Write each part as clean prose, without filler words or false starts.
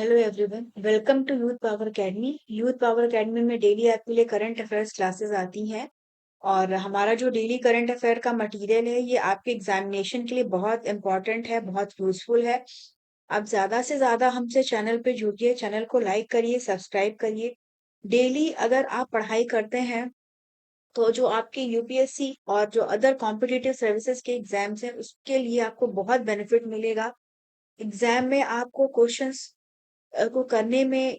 Hello everyone, welcome to youth power academy. Youth power academy में daily आपके लिए current affairs classes आती हैं। और हमारा जो डेली करंट अफेयर का मटेरियल है ये आपके एग्जामिनेशन के लिए बहुत इंपॉर्टेंट है, बहुत यूजफुल है। आप ज्यादा से ज्यादा हमसे चैनल पे जुड़िए, चैनल को लाइक करिए, सब्सक्राइब करिए। डेली अगर आप पढ़ाई करते हैं तो जो आपके यूपीएससी और जो अदर कॉम्पिटिटिव सर्विसेज के एग्जाम्स हैं उसके लिए आपको बहुत बेनिफिट मिलेगा। एग्जाम में आपको क्वेश्चंस को करने में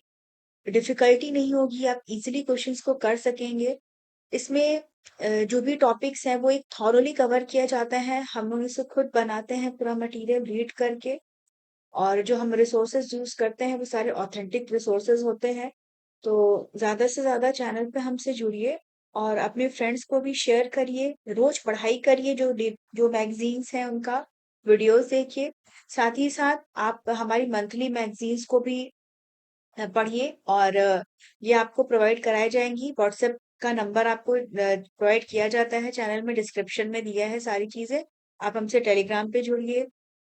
डिफिकल्टी नहीं होगी, आप इजीली क्वेश्चंस को कर सकेंगे। इसमें जो भी टॉपिक्स हैं वो एक थॉरोली कवर किया जाता है। हम लोग इसे खुद बनाते हैं पूरा मटेरियल रीड करके। और जो हम रिसोर्सेज यूज करते हैं वो सारे ऑथेंटिक रिसोर्सेज होते हैं। तो ज्यादा से ज्यादा चैनल पे हमसे जुड़िए और अपने फ्रेंड्स को भी शेयर करिए। रोज पढ़ाई करिए, जो मैगजीन्स हैं उनका वीडियोस देखिए। साथ ही साथ आप हमारी मंथली मैगजीन्स को भी पढ़िए। और ये आपको प्रोवाइड कराई जाएंगी। व्हाट्सएप का नंबर आपको प्रोवाइड किया जाता है, चैनल में डिस्क्रिप्शन में दिया है सारी चीजें। आप हमसे टेलीग्राम पे जुड़िए,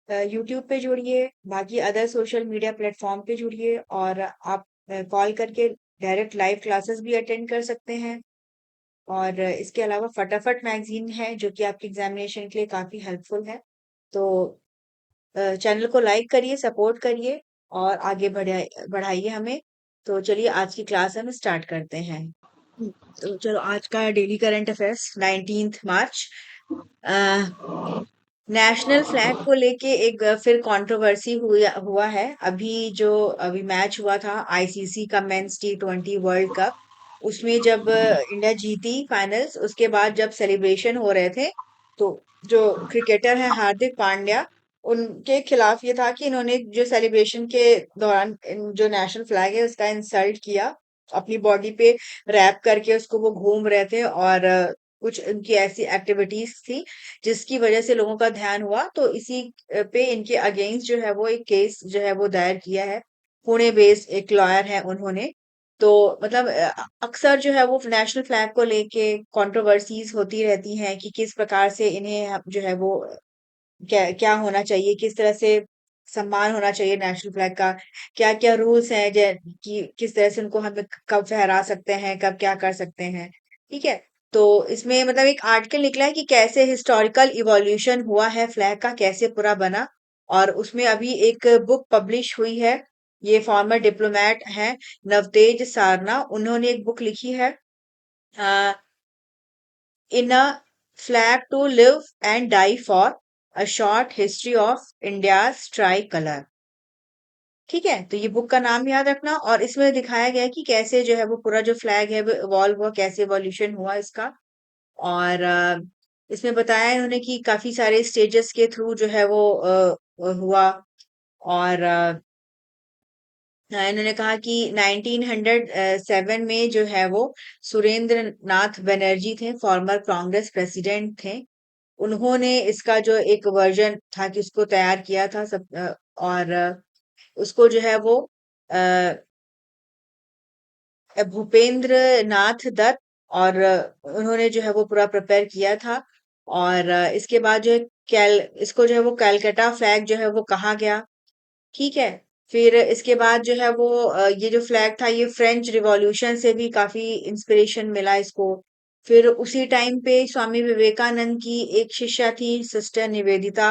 यूट्यूब पे जुड़िए, बाकी अदर सोशल मीडिया प्लेटफॉर्म पे जुड़िए। और आप कॉल करके डायरेक्ट लाइव क्लासेस भी अटेंड कर सकते हैं। और इसके अलावा फटाफट मैगजीन है जो कि आपके एग्जामिनेशन के लिए काफी हेल्पफुल है। तो चैनल को लाइक करिए, सपोर्ट करिए और आगे बढ़ाइए हमें। तो चलिए आज की क्लास हम स्टार्ट करते हैं। तो चलो आज का डेली करंट अफेयर्स 19 मार्च। नेशनल फ्लैग को लेके एक फिर कंट्रोवर्सी हुआ है। अभी मैच हुआ था आईसीसी का मेंस T20 वर्ल्ड कप। उसमें जब इंडिया जीती फाइनल्स, उसके बाद जब सेलिब्रेशन हो रहे थे तो जो क्रिकेटर है हार्दिक पांड्या, उनके खिलाफ ये था कि इन्होंने जो सेलिब्रेशन के दौरान जो नेशनल फ्लैग है उसका इंसल्ट किया। अपनी बॉडी पे रैप करके उसको वो घूम रहे थे। और कुछ उनकी ऐसी एक्टिविटीज थी जिसकी वजह से लोगों का ध्यान हुआ। तो इसी पे इनके अगेंस्ट जो है वो एक केस जो है वो दायर किया है। पुणे बेस्ड एक लॉयर है उन्होंने। तो मतलब अक्सर जो है वो नेशनल फ्लैग को लेके कंट्रोवर्सीज होती रहती हैं कि किस प्रकार से इन्हें जो है वो क्या क्या होना चाहिए, किस तरह से सम्मान होना चाहिए नेशनल फ्लैग का। क्या क्या रूल्स हैं कि किस तरह से उनको हम कब फहरा सकते हैं, कब क्या कर सकते हैं। ठीक है। तो इसमें मतलब एक आर्टिकल निकला है कि कैसे हिस्टोरिकल इवोल्यूशन हुआ है फ्लैग का, कैसे पूरा बना। और उसमें अभी एक बुक पब्लिश हुई है। ये फॉर्मर डिप्लोमेट हैं नवतेज सारना, उन्होंने एक बुक लिखी है, in a flag to live and die for, a short history of India's tricolour. ठीक है, तो ये बुक का नाम याद रखना। और इसमें दिखाया गया है कि कैसे जो है वो पूरा जो फ्लैग है वो इवॉल्व हुआ, कैसे इवोल्यूशन हुआ इसका। और इसमें बताया इन्होंने कि काफी सारे स्टेजेस के थ्रू जो है वो हुआ। और इन्होंने कहा कि 1907 में जो है वो सुरेंद्र नाथ बनर्जी थे, फॉर्मर कांग्रेस प्रेसिडेंट थे। उन्होंने इसका जो एक वर्जन था कि उसको तैयार किया था सब। और उसको जो है वो अ, भूपेंद्र नाथ दत्त, और उन्होंने जो है वो पूरा प्रिपेयर किया था। और इसके बाद जो है कैल इसको जो है वो कैलकाटा फ्लैग जो है वो कहा गया। ठीक है। फिर इसके बाद जो है वो ये जो फ्लैग था ये फ्रेंच रिवॉल्यूशन से भी काफी इंस्पिरेशन मिला इसको। फिर उसी टाइम पे स्वामी विवेकानंद की एक शिष्या थी सिस्टर निवेदिता,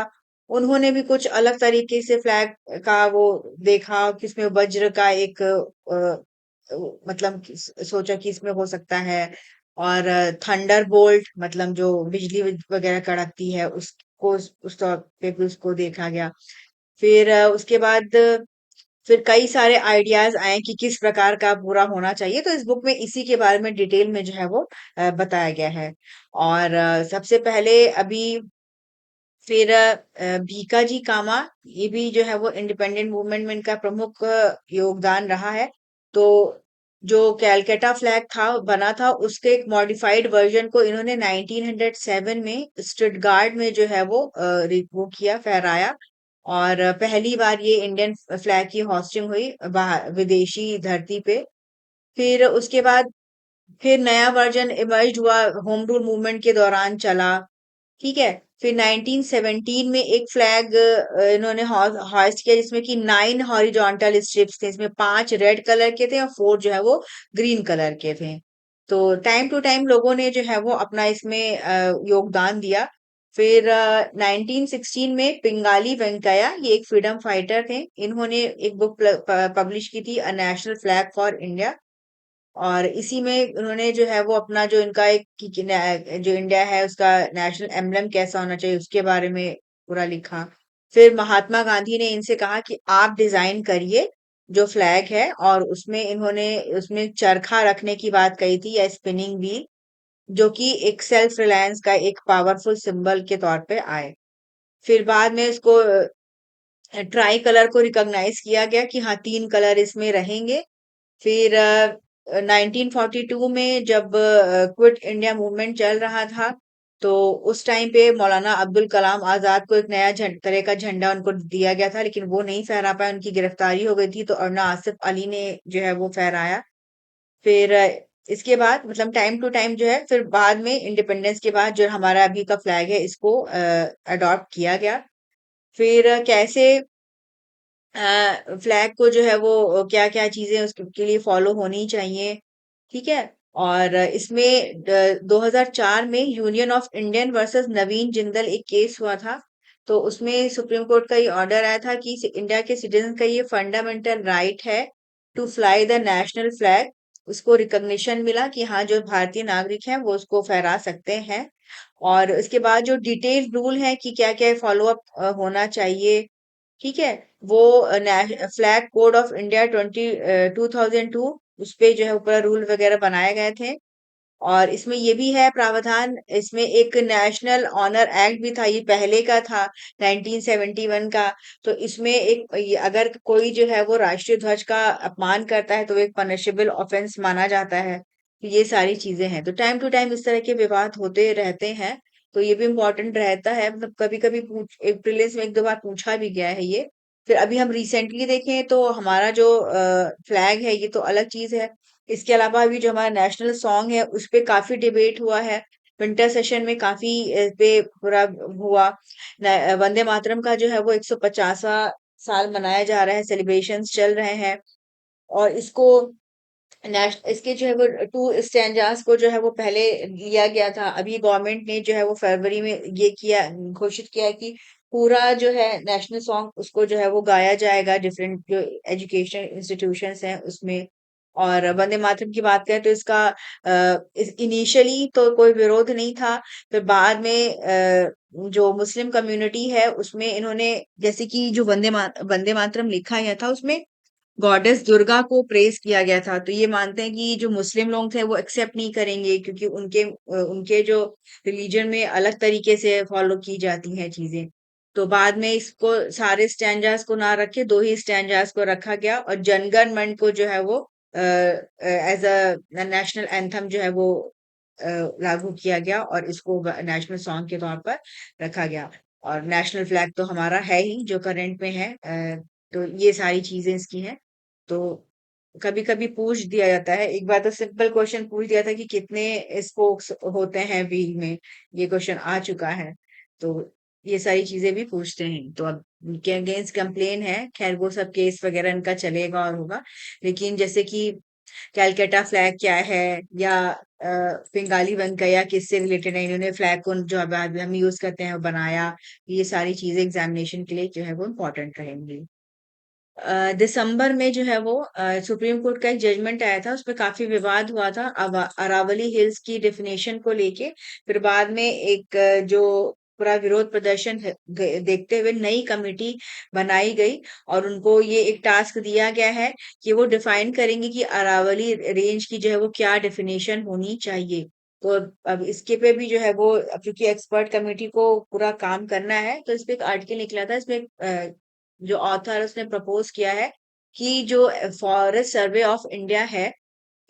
उन्होंने भी कुछ अलग तरीके से फ्लैग का वो देखा कि इसमें वज्र का एक मतलब सोचा कि इसमें हो सकता है। और थंडर बोल्ट मतलब जो बिजली वगैरह कड़कती है उसको उस तौर पे भी उसको देखा गया। फिर उसके बाद फिर कई सारे आइडियाज आए कि किस प्रकार का पूरा होना चाहिए। तो इस बुक में इसी के बारे में डिटेल में जो है वो बताया गया है। और सबसे पहले अभी फिर भीकाजी कामा, ये भी जो है वो इंडिपेंडेंट मूवमेंट में इनका प्रमुख योगदान रहा है। तो जो कैलकाटा फ्लैग था बना था उसके एक मॉडिफाइड वर्जन को इन्होंने 1907 में स्टुटगार्ट में जो है वो वो किया, फहराया। और पहली बार ये इंडियन फ्लैग की होस्टिंग हुई विदेशी धरती पे। फिर उसके बाद फिर नया वर्जन इमर्ज हुआ, होम रूल मूवमेंट के दौरान चला। ठीक है। फिर 1917 में एक फ्लैग इन्होंने हॉइस्ट किया, जिसमें कि 9 हॉरिजॉन्टल स्ट्रिप्स थे, इसमें 5 रेड कलर के थे और 4 जो है वो ग्रीन कलर के थे। तो टाइम टू टाइम लोगों ने जो है वो अपना इसमें योगदान दिया। फिर 1916 में पिंगाली वेंकैया, ये एक फ्रीडम फाइटर थे, इन्होंने एक बुक पब्लिश की थी, a national flag for India. और इसी में उन्होंने जो है वो अपना जो इनका एक जो इंडिया है उसका नेशनल एम्बलम कैसा होना चाहिए उसके बारे में पूरा लिखा। फिर महात्मा गांधी ने इनसे कहा कि आप डिजाइन करिए जो फ्लैग है, और उसमें इन्होंने उसमें चरखा रखने की बात कही थी, या स्पिनिंग व्हील, जो कि एक सेल्फ रिलायंस का एक पावरफुल सिंबल के तौर पे आए। फिर बाद में इसको ट्राई कलर को रिकॉग्नाइज किया गया कि हाँ 3 कलर इसमें रहेंगे। फिर 1942 में जब क्विट इंडिया मूवमेंट चल रहा था, तो उस टाइम पे मौलाना अब्दुल कलाम आजाद को एक नया तरह का झंडा उनको दिया गया था, लेकिन वो नहीं फहरा पाए, उनकी गिरफ्तारी हो गई थी, तो अरुणा आसिफ अली ने जो है वो फहराया। फिर इसके बाद मतलब टाइम टू टाइम जो है, फिर बाद में इंडिपेंडेंस के बाद जो हमारा अभी का फ्लैग है इसको अडॉप्ट किया गया। फिर कैसे फ्लैग को जो है वो क्या-क्या चीज़ें उसके लिए फॉलो होनी चाहिए, ठीक है? और इसमें 2004 में यूनियन ऑफ इंडियन वर्सेस नवीन जिंदल एक केस हुआ था। तो उसमें सुप्रीम कोर्ट का ये ऑर्डर आया था कि इंडिया के सिटीजन का ये फंडामेंटल राइट है to fly the national flag. उसको रिकॉग्निशन मिला कि हाँ जो भारतीय नागरिक हैं वो उसको फहरा सकते हैं। और उसके बाद जो डिटेल रूल है कि क्या क्या फॉलो अप होना चाहिए, ठीक है, वो फ्लैग कोड ऑफ इंडिया 2002 उस पे जो है ऊपर रूल वगैरह बनाए गए थे। और इसमें ये भी है प्रावधान, इसमें एक नेशनल ऑनर एक्ट भी था, ये पहले का था 1971 का। तो इसमें अगर कोई जो है वो राष्ट्रीय ध्वज का अपमान करता है तो वो एक पनिशेबल ऑफेंस माना जाता है। तो ये सारी चीजें हैं, तो टाइम टू टाइम इस तरह के विवाद होते रहते हैं। तो ये भी इम्पोर्टेंट रहता है, मतलब कभी कभी पूछ एक प्रीलिम्स में एक दो बार पूछा भी गया है ये। फिर अभी हम रिसेंटली देखें तो हमारा जो फ्लैग है ये तो अलग चीज है। इसके अलावा अभी जो हमारा नेशनल सॉन्ग है उस पे काफी डिबेट हुआ है। विंटर सेशन में काफी इस पे पूरा हुआ। वंदे मातरम का जो है वो 150वां साल मनाया जा रहा है, सेलिब्रेशंस चल रहे हैं। और इसको इसके जो है वो 2 स्टैंजास को जो है वो पहले लिया गया था। अभी गवर्नमेंट ने जो है वो फरवरी में ये किया, घोषित किया है कि पूरा जो है नेशनल सॉन्ग उसको जो है वो गाया जाएगा डिफरेंट जो एजुकेशन इंस्टीट्यूशंस हैं उसमें। और वंदे मातरम की बात करें तो इसका इनिशियली तो कोई विरोध नहीं था। फिर बाद में जो मुस्लिम कम्युनिटी है उसमें इन्होंने, जैसे कि जो वंदे मातरम लिखा गया था उसमें गॉडेस दुर्गा को प्रेज किया गया था। तो ये मानते हैं कि जो मुस्लिम लोग थे वो एक्सेप्ट नहीं करेंगे, क्योंकि उनके जो रिलीजन में अलग तरीके से फॉलो की जाती हैं चीजें। तो बाद में इसको सारे स्टैंजास को ना रखे, 2 ही स्टैंजास को रखा गया, और जनगण मन को जो है वो एज अ नेशनल एंथम जो है वो अ, लागू किया गया, और इसको नेशनल सॉन्ग के तौर पर रखा गया। और नेशनल फ्लैग तो हमारा है ही जो करंट में है। तो ये सारी चीजें इसकी हैं। तो कभी कभी पूछ दिया जाता है, एक बार तो सिंपल क्वेश्चन पूछ दिया था कि कितने स्पोक्स होते हैं व्हील में, ये क्वेश्चन आ चुका है। तो ये सारी चीजें भी पूछते हैं, तो अब उनके अगेंस्ट कंप्लेन है, खैर वो सब केस वगैरह इनका चलेगा और होगा। लेकिन जैसे कि कैलकाटा फ्लैग क्या है, या बंगाली वंकैया किससे रिलेटेड है, इन्होंने फ्लैग को जो अब हम यूज करते हैं वो बनाया, ये सारी चीजें एग्जामिनेशन के लिए जो है वो इम्पोर्टेंट रहेंगी। दिसंबर में जो है वो सुप्रीम कोर्ट का एक जजमेंट आया था, उसमें काफी विवाद हुआ था अरावली हिल्स की डेफिनेशन को लेके। फिर बाद में एक जो पूरा विरोध प्रदर्शन देखते हुए नई कमेटी बनाई गई, और उनको ये एक टास्क दिया गया है कि वो डिफाइन करेंगे कि अरावली रेंज की जो है वो क्या डेफिनेशन होनी चाहिए। तो अब इसके पे भी जो है वो, अब क्योंकि एक्सपर्ट कमेटी को पूरा काम करना है, तो इस पे एक आर्टिकल निकला था, इसमें जो ऑथर उसने प्रपोज किया है कि जो फॉरेस्ट सर्वे ऑफ इंडिया है,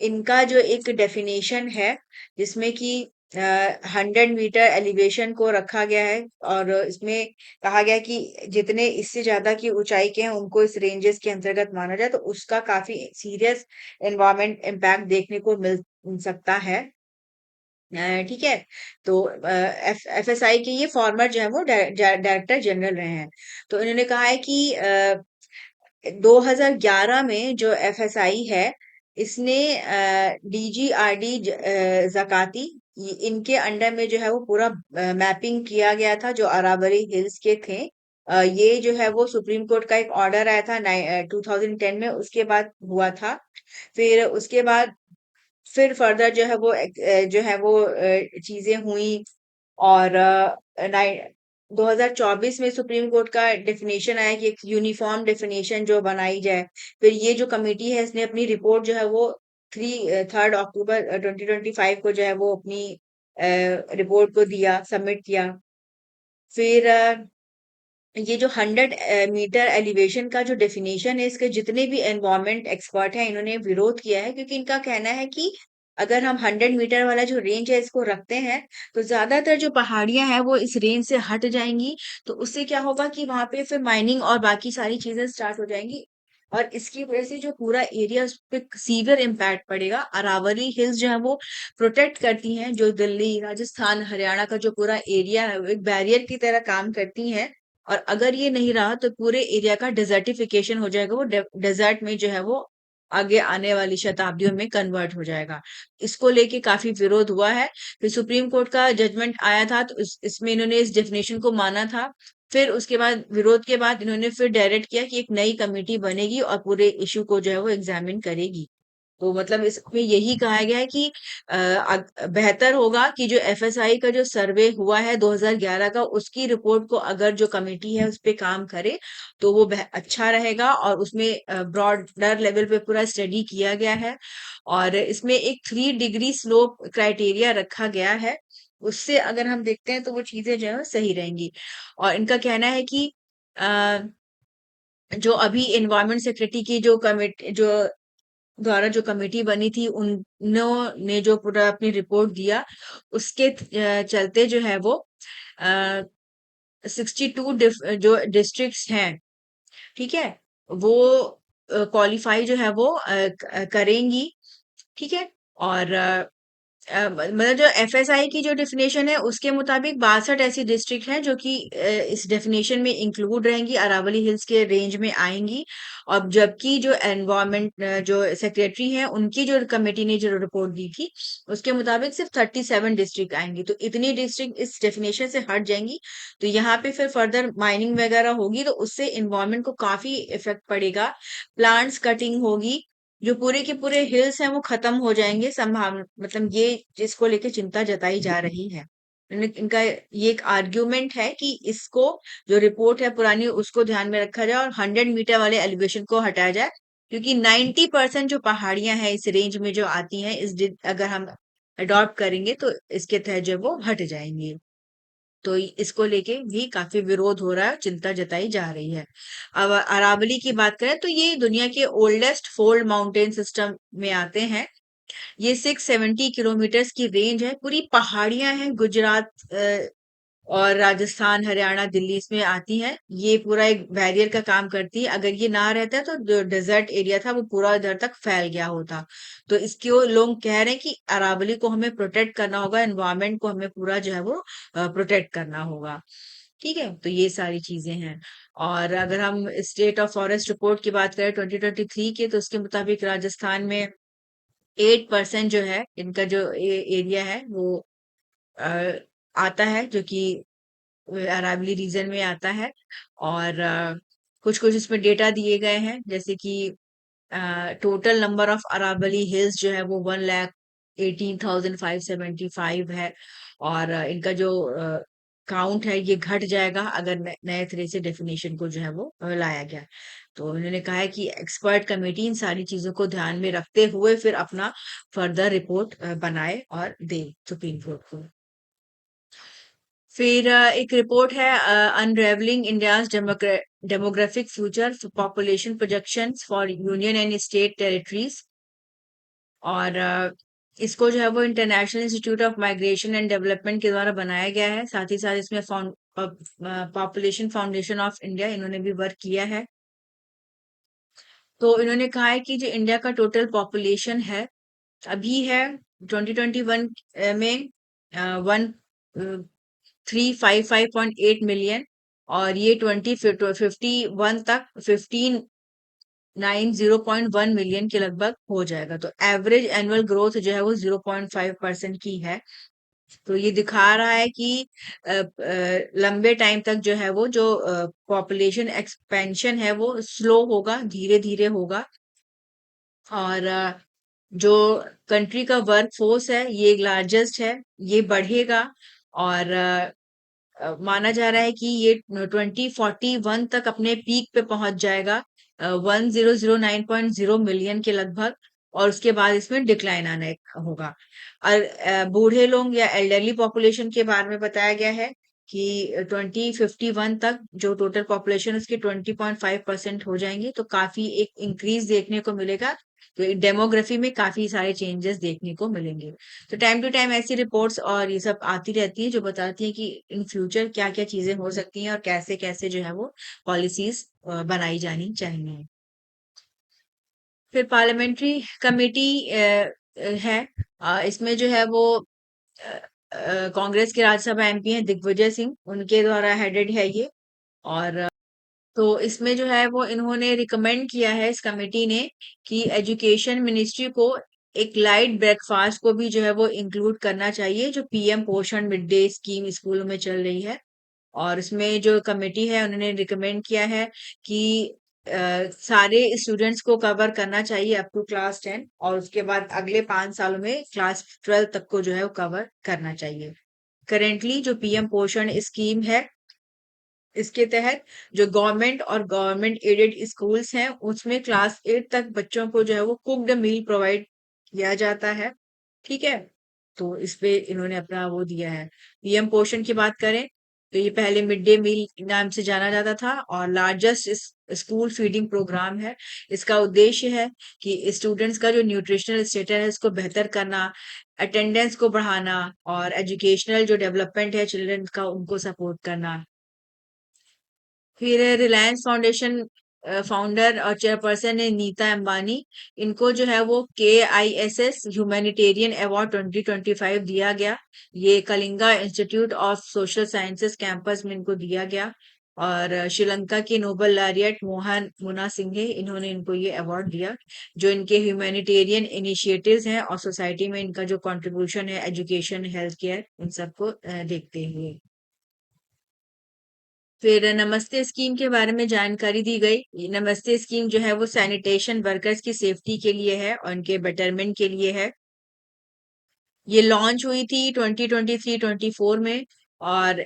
इनका जो एक डेफिनेशन है जिसमें कि 100 मीटर एलिवेशन को रखा गया है, और इसमें कहा गया है कि जितने इससे ज्यादा की ऊंचाई के हैं उनको इस रेंजेस के अंतर्गत माना जाए, तो उसका काफी सीरियस एनवायरमेंट इम्पैक्ट देखने को मिल सकता है। ठीक है। तो एफएसआई के ये फॉर्मर जो है वो डायरेक्टर जनरल रहे हैं। तो इन्होंने कहा है कि 2011 में जो एफएसआई है, इसने डीजीआरडी जकाती, इनके अंडर में जो है वो पूरा मैपिंग किया गया था जो अरावली हिल्स के थे। ये जो है वो सुप्रीम कोर्ट का एक ऑर्डर आया था 2010 में, उसके बाद हुआ था। फिर उसके बाद फिर फर्दर जो है वो जो है वो चीजें हुई। और 2024 में सुप्रीम कोर्ट का डेफिनेशन आया कि एक यूनिफॉर्म डेफिनेशन जो बनाई जाए। फिर ये जो कमेटी है इसने अपनी रिपोर्ट जो है वो 3 अक्टूबर 2025 को जो है वो अपनी रिपोर्ट को दिया, सबमिट किया। फिर ये जो 100 मीटर एलिवेशन का जो डेफिनेशन है, इसके जितने भी एनवायरमेंट एक्सपर्ट हैं इन्होंने विरोध किया है, क्योंकि इनका कहना है कि अगर हम 100 मीटर वाला जो रेंज है इसको रखते हैं, तो ज्यादातर जो पहाड़ियां हैं वो इस रेंज से हट जाएंगी। तो उससे क्या होगा कि वहां पे फिर माइनिंग और बाकी सारी चीजें स्टार्ट हो जाएंगी, और इसकी वजह से जो पूरा एरिया उस पे सीवियर इम्पैक्ट पड़ेगा। अरावली हिल्स जो है वो प्रोटेक्ट करती हैं जो दिल्ली, राजस्थान, हरियाणा का जो पूरा एरिया है, वो एक बैरियर की तरह काम करती हैं। और अगर ये नहीं रहा तो पूरे एरिया का डेजर्टिफिकेशन हो जाएगा, वो डेजर्ट में जो है वो आगे आने वाली शताब्दियों में कन्वर्ट हो जाएगा। इसको लेके काफी विरोध हुआ है। फिर सुप्रीम कोर्ट का जजमेंट आया था, तो इसमें इन्होंने इस डेफिनेशन को माना था। फिर उसके बाद विरोध के बाद इन्होंने फिर डायरेक्ट किया कि एक नई कमेटी बनेगी और पूरे इशू को जो है वो एग्जामिन करेगी। तो मतलब इसमें यही कहा गया है कि बेहतर होगा कि जो एफएसआई का जो सर्वे हुआ है 2011 का, उसकी रिपोर्ट को अगर जो कमेटी है उस पे काम करे तो वो अच्छा रहेगा। और उसमें ब्रॉडर लेवल पे पूरा स्टडी किया गया है, और इसमें एक 3 डिग्री स्लोप क्राइटेरिया रखा गया है। उससे अगर हम देखते हैं तो वो चीजें जो है वो सही रहेंगी। और इनका कहना है कि अ, जो अभी एनवायरमेंट सेक्रेटरी की जो कमेटी जो द्वारा जो कमेटी बनी थी, उन्होंने जो पूरा अपनी रिपोर्ट दिया, उसके चलते जो है वो 62 जो डिस्ट्रिक्ट्स हैं, ठीक है, वो क्वालिफाई जो है वो करेंगी, ठीक है। और मतलब जो एफएसआई की जो डेफिनेशन है उसके मुताबिक 62 ऐसी डिस्ट्रिक्ट हैं जो कि इस डेफिनेशन में इंक्लूड रहेंगी, अरावली हिल्स के रेंज में आएंगी। और जबकि जो एनवायरमेंट जो सेक्रेटरी हैं उनकी जो कमेटी ने जो रिपोर्ट दी थी, उसके मुताबिक सिर्फ 37 डिस्ट्रिक्ट आएंगी। तो इतनी डिस्ट्रिक्ट इस डेफिनेशन से हट जाएंगी। तो यहाँ पे फिर फर्दर माइनिंग वगैरह होगी तो उससे इन्वायरमेंट को काफी इफेक्ट पड़ेगा। प्लांट्स कटिंग होगी, जो पूरे के पूरे हिल्स हैं वो खत्म हो जाएंगे संभावना, मतलब ये जिसको लेके चिंता जताई जा रही है। इनका ये एक आर्ग्यूमेंट है कि इसको जो रिपोर्ट है पुरानी उसको ध्यान में रखा जाए और 100 मीटर वाले एलिवेशन को हटाया जाए, क्योंकि 90% जो पहाड़ियां हैं इस रेंज में जो आती हैं, अगर हम अडॉप्ट करेंगे तो इसके तहत जो है वो हट जाएंगे। तो इसको लेके भी काफी विरोध हो रहा है, चिंता जताई जा रही है। अब अरावली की बात करें तो ये दुनिया के ओल्डेस्ट फोल्ड माउंटेन सिस्टम में आते हैं। ये 670 किलोमीटर की रेंज है, पूरी पहाड़ियां हैं, गुजरात और राजस्थान, हरियाणा, दिल्ली इसमें आती हैं। ये पूरा एक बैरियर का काम करती है। अगर ये ना रहता तो जो डेजर्ट एरिया था वो पूरा इधर तक फैल गया होता। तो इसके वो लोग कह रहे हैं कि अरावली को हमें प्रोटेक्ट करना होगा, एनवायरमेंट को हमें पूरा जो है वो प्रोटेक्ट करना होगा। ठीक है, तो ये सारी चीजें हैं। और अगर हम स्टेट ऑफ फॉरेस्ट रिपोर्ट की बात करें 2023 के, तो उसके मुताबिक राजस्थान में 8% जो है इनका जो एरिया है वो अ, आता है, जो कि अरावली रीजन में आता है। और कुछ कुछ इसमें डेटा दिए गए हैं, जैसे कि total number of Aravalli hills जो है वो 1,18,575 है। और इनका जो काउंट है ये घट जाएगा अगर नए तरह से डेफिनेशन को जो है वो लाया गया। तो इन्होंने कहा है कि एक्सपर्ट कमेटी इन सारी चीजों को ध्यान में रखते हुए फिर अपना फर्दर रिपोर्ट बनाए और दे सुप्रीम कोर्ट को। फिर एक रिपोर्ट है unravelling India's demographic future population projections for union and state territories. और इसको जो है वो international institute of migration and development के द्वारा बनाया गया है। साथ ही साथ इसमें पॉपुलेशन फाउंडेशन ऑफ इंडिया इन्होंने भी वर्क किया है। तो इन्होंने कहा है कि जो इंडिया का टोटल पॉपुलेशन है अभी है 2021 में वन 355.8 मिलियन, और ये 2051 तक 1590.1 मिलियन के लगभग हो जाएगा। तो एवरेज एनुअल ग्रोथ जो है वो 0.5% की है। तो ये दिखा रहा है कि लंबे टाइम तक जो है वो जो पॉपुलेशन एक्सपेंशन है वो स्लो होगा, धीरे धीरे होगा। और जो कंट्री का वर्क फोर्स है ये लार्जेस्ट है, ये बढ़ेगा। और माना जा रहा है कि ये 2041 तक अपने पीक पे पहुंच जाएगा, 1009.0 मिलियन के लगभग। और उसके बाद इसमें डिक्लाइन आना होगा। और बूढ़े लोग या एल्डरली पॉपुलेशन के बारे में बताया गया है कि 2051 तक जो टोटल पॉपुलेशन उसके 20.5% हो जाएंगे, तो काफी एक इंक्रीज देखने को मिलेगा। तो डेमोग्राफी में काफी सारे चेंजेस देखने को मिलेंगे। तो टाइम टू टाइम ऐसी रिपोर्ट्स और ये सब आती रहती है जो बताती है कि इन फ्यूचर क्या क्या चीजें हो सकती हैं और कैसे कैसे जो है वो पॉलिसीज बनाई जानी चाहिए। फिर पार्लियामेंट्री कमेटी है। इसमें जो है वो कांग्रेस के राज्यसभा एमपी हैं दिग्विजय सिंह, उनके द्वारा हेडेड है ये। और तो इसमें जो है वो इन्होंने रिकमेंड किया है इस कमेटी ने कि एजुकेशन मिनिस्ट्री को एक लाइट ब्रेकफास्ट को भी जो है वो इंक्लूड करना चाहिए, जो पीएम पोषण मिड डे स्कीम स्कूलों में चल रही है। और इसमें जो कमेटी है उन्होंने रिकमेंड किया है कि सारे स्टूडेंट्स को कवर करना चाहिए अप टू क्लास 10, और उसके बाद अगले 5 सालों में क्लास 12 तक को जो है वो कवर करना चाहिए। करेंटली जो पीएम पोषण स्कीम है, इसके तहत जो गवर्नमेंट और गवर्नमेंट एडेड स्कूल्स हैं उसमें क्लास 8 तक बच्चों को जो है वो कुक्ड मील प्रोवाइड किया जाता है। ठीक है। तो इस पे इन्होंने अपना वो दिया है। पीएम पोषण की बात करें तो ये पहले मिड डे मील नाम से जाना जाता था और लार्जेस्ट स्कूल फीडिंग प्रोग्राम है। इसका उद्देश्य है कि स्टूडेंट्स का जो न्यूट्रिशनल स्टेटस है इसको बेहतर करना, अटेंडेंस को बढ़ाना, और एजुकेशनल जो डेवलपमेंट है चिल्ड्रन का उनको सपोर्ट करना। फिर रिलायंस फाउंडेशन फाउंडर और चेयरपर्सन है नीता अंबानी। इनको जो है वो KISS ह्यूमैनिटेरियन अवार्ड 2025 दिया गया। ये Kalinga institute of social sciences campus में इनको दिया गया। और श्रीलंका के नोबल लॉरियट मोहन मुना सिंघे, इन्होंने इनको ये अवार्ड दिया, जो इनके ह्यूमैनिटेरियन इनिशिएटिव्स हैं और सोसाइटी में इनका जो कंट्रीब्यूशन है एजुकेशन हेल्थ केयर इन सबको देखते हुए। फिर नमस्ते स्कीम के बारे में जानकारी दी गई। ये नमस्ते स्कीम जो है वो सैनिटेशन वर्कर्स की सेफ्टी के लिए है और उनके बेटरमेंट के लिए है। ये लॉन्च हुई थी 2023-24 में। और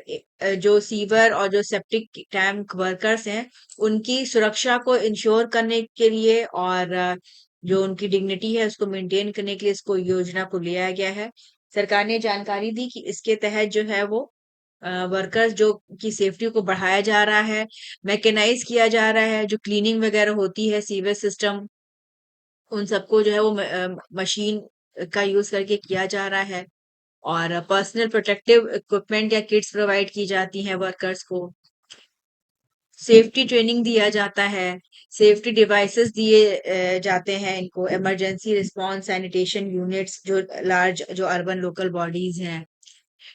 जो सीवर और जो सेप्टिक टैंक वर्कर्स हैं उनकी सुरक्षा को इंश्योर करने के लिए और जो उनकी डिग्निटी है उसको मेंटेन करने के लिए इसको योजना को लिया गया है। सरकार ने जानकारी दी कि इसके तहत जो है वो वर्कर्स जो की सेफ्टी को बढ़ाया जा रहा है, मैकेनाइज किया जा रहा है, जो क्लीनिंग वगैरह होती है सीवर सिस्टम, उन सबको जो है वो मशीन का यूज करके किया जा रहा है। और पर्सनल प्रोटेक्टिव इक्विपमेंट या किट्स प्रोवाइड की जाती हैं वर्कर्स को। सेफ्टी ट्रेनिंग दिया जाता है, सेफ्टी डिवाइसेस दिए जाते हैं इनको, इमरजेंसी रिस्पांस सैनिटेशन यूनिट्स जो लार्ज जो अर्बन लोकल बॉडीज हैं।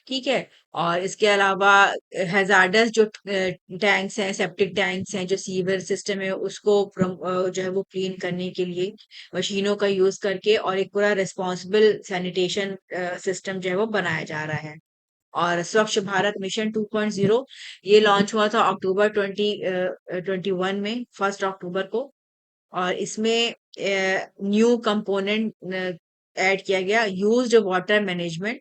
ठीक है। और इसके अलावा हैजार्डस जो टैंक्स हैं, सेप्टिक टैंक्स हैं, जो सीवर सिस्टम है उसको जो है वो क्लीन करने के लिए मशीनों का यूज करके और एक पूरा रिस्पॉन्सिबल सैनिटेशन सिस्टम जो है वो बनाया जा रहा है। और स्वच्छ भारत मिशन 2.0 ये लॉन्च हुआ था अक्टूबर 2021 में, 1 अक्टूबर को। और इसमें न्यू कंपोनेंट ऐड किया गया, यूज्ड वाटर मैनेजमेंट।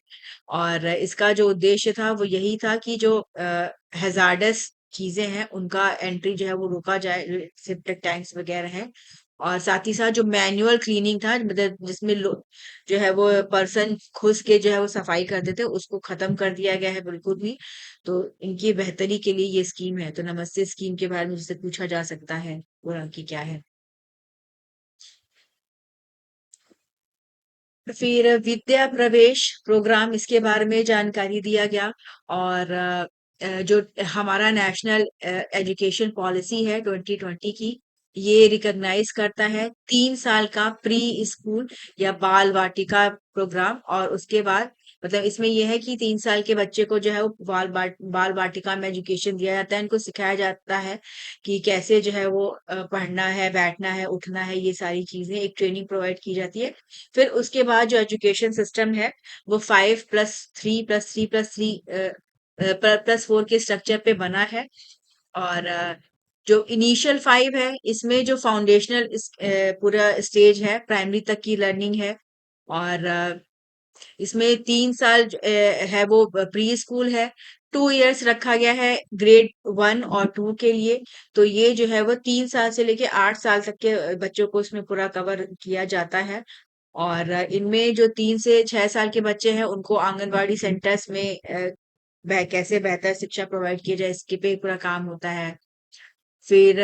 और इसका जो उद्देश्य था वो यही था कि जो हैजार्डस चीजें हैं उनका एंट्री जो है वो रोका जाए, सेप्टिक टैंक्स वगैरह हैं। और साथ ही साथ जो मैनुअल क्लीनिंग था, मतलब जिसमें जो है वो पर्सन खुद के जो है वो सफाई करते थे, उसको खत्म कर दिया गया है बिल्कुल भी। तो इनकी बेहतरी के लिए ये स्कीम है। तो नमस्ते स्कीम के बारे में मुझसे पूछा जा सकता है वो की क्या है। फिर विद्या प्रवेश प्रोग्राम, इसके बारे में जानकारी दिया गया। और जो हमारा नेशनल एजुकेशन पॉलिसी है 2020 की, ये रिकॉग्नाइज करता है 3 साल का प्री स्कूल या बाल वाटिका प्रोग्राम। और उसके बाद मतलब इसमें ये है कि 3 साल के बच्चे को जो है वो बाल वाटिका में एजुकेशन दिया जाता है, इनको सिखाया जाता है कि कैसे जो है वो पढ़ना है, बैठना है, उठना है, ये सारी चीज़ें एक ट्रेनिंग प्रोवाइड की जाती है। फिर उसके बाद जो एजुकेशन सिस्टम है, वो 5+3+3+3 +4 के स्ट्रक्चर पे बना है। और जो इनिशियल 5 है, इसमें जो फाउंडेशनल पूरा स्टेज है, प्राइमरी तक की लर्निंग है। और इसमें 3 साल है वो प्री स्कूल है। 2 इयर्स रखा गया है ग्रेड 1 और 2 के लिए। तो ये जो है वो 3 साल से लेके 8 साल तक के बच्चों को इसमें पूरा कवर किया जाता है। और इनमें जो 3 से 6 साल के बच्चे हैं, उनको आंगनवाड़ी सेंटर्स में कैसे बेहतर शिक्षा प्रोवाइड की जाए, इसके पे पूरा काम होता है। फिर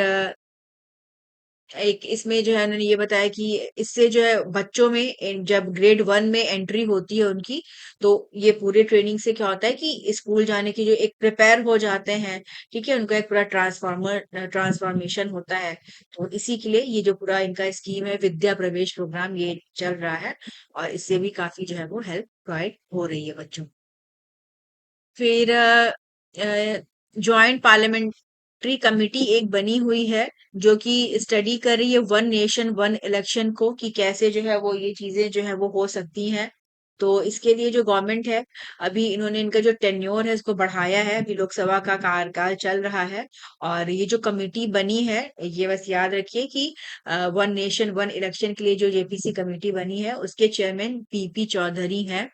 एक इसमें जो है उन्होंने ये बताया कि इससे जो है बच्चों में जब ग्रेड 1 में एंट्री होती है उनकी, तो ये पूरे ट्रेनिंग से क्या होता है कि स्कूल जाने की जो एक प्रिपेयर हो जाते हैं, ठीक है, उनका एक पूरा ट्रांसफॉर्मेशन होता है। तो इसी के लिए ये जो पूरा इनका स्कीम है, विद्या प्रवेश प्रोग्राम, ये चल रहा है। और इससे भी काफी जो है वो हेल्प प्रोवाइड हो रही है बच्चों को। फिर जॉइंट पार्लियामेंट्री कमिटी एक बनी हुई है, जो कि स्टडी कर रही है वन नेशन वन इलेक्शन को, कि कैसे जो है वो ये चीजें जो है वो हो सकती हैं। तो इसके लिए जो गवर्नमेंट है, अभी इन्होंने इनका जो टेन्योर है इसको बढ़ाया है। अभी लोकसभा का कार्यकाल चल रहा है। और ये जो कमेटी बनी है, ये बस याद रखिए कि वन नेशन वन इलेक्शन के लिए जो जेपीसी कमेटी बनी है, उसके चेयरमैन पीपी चौधरी हैं।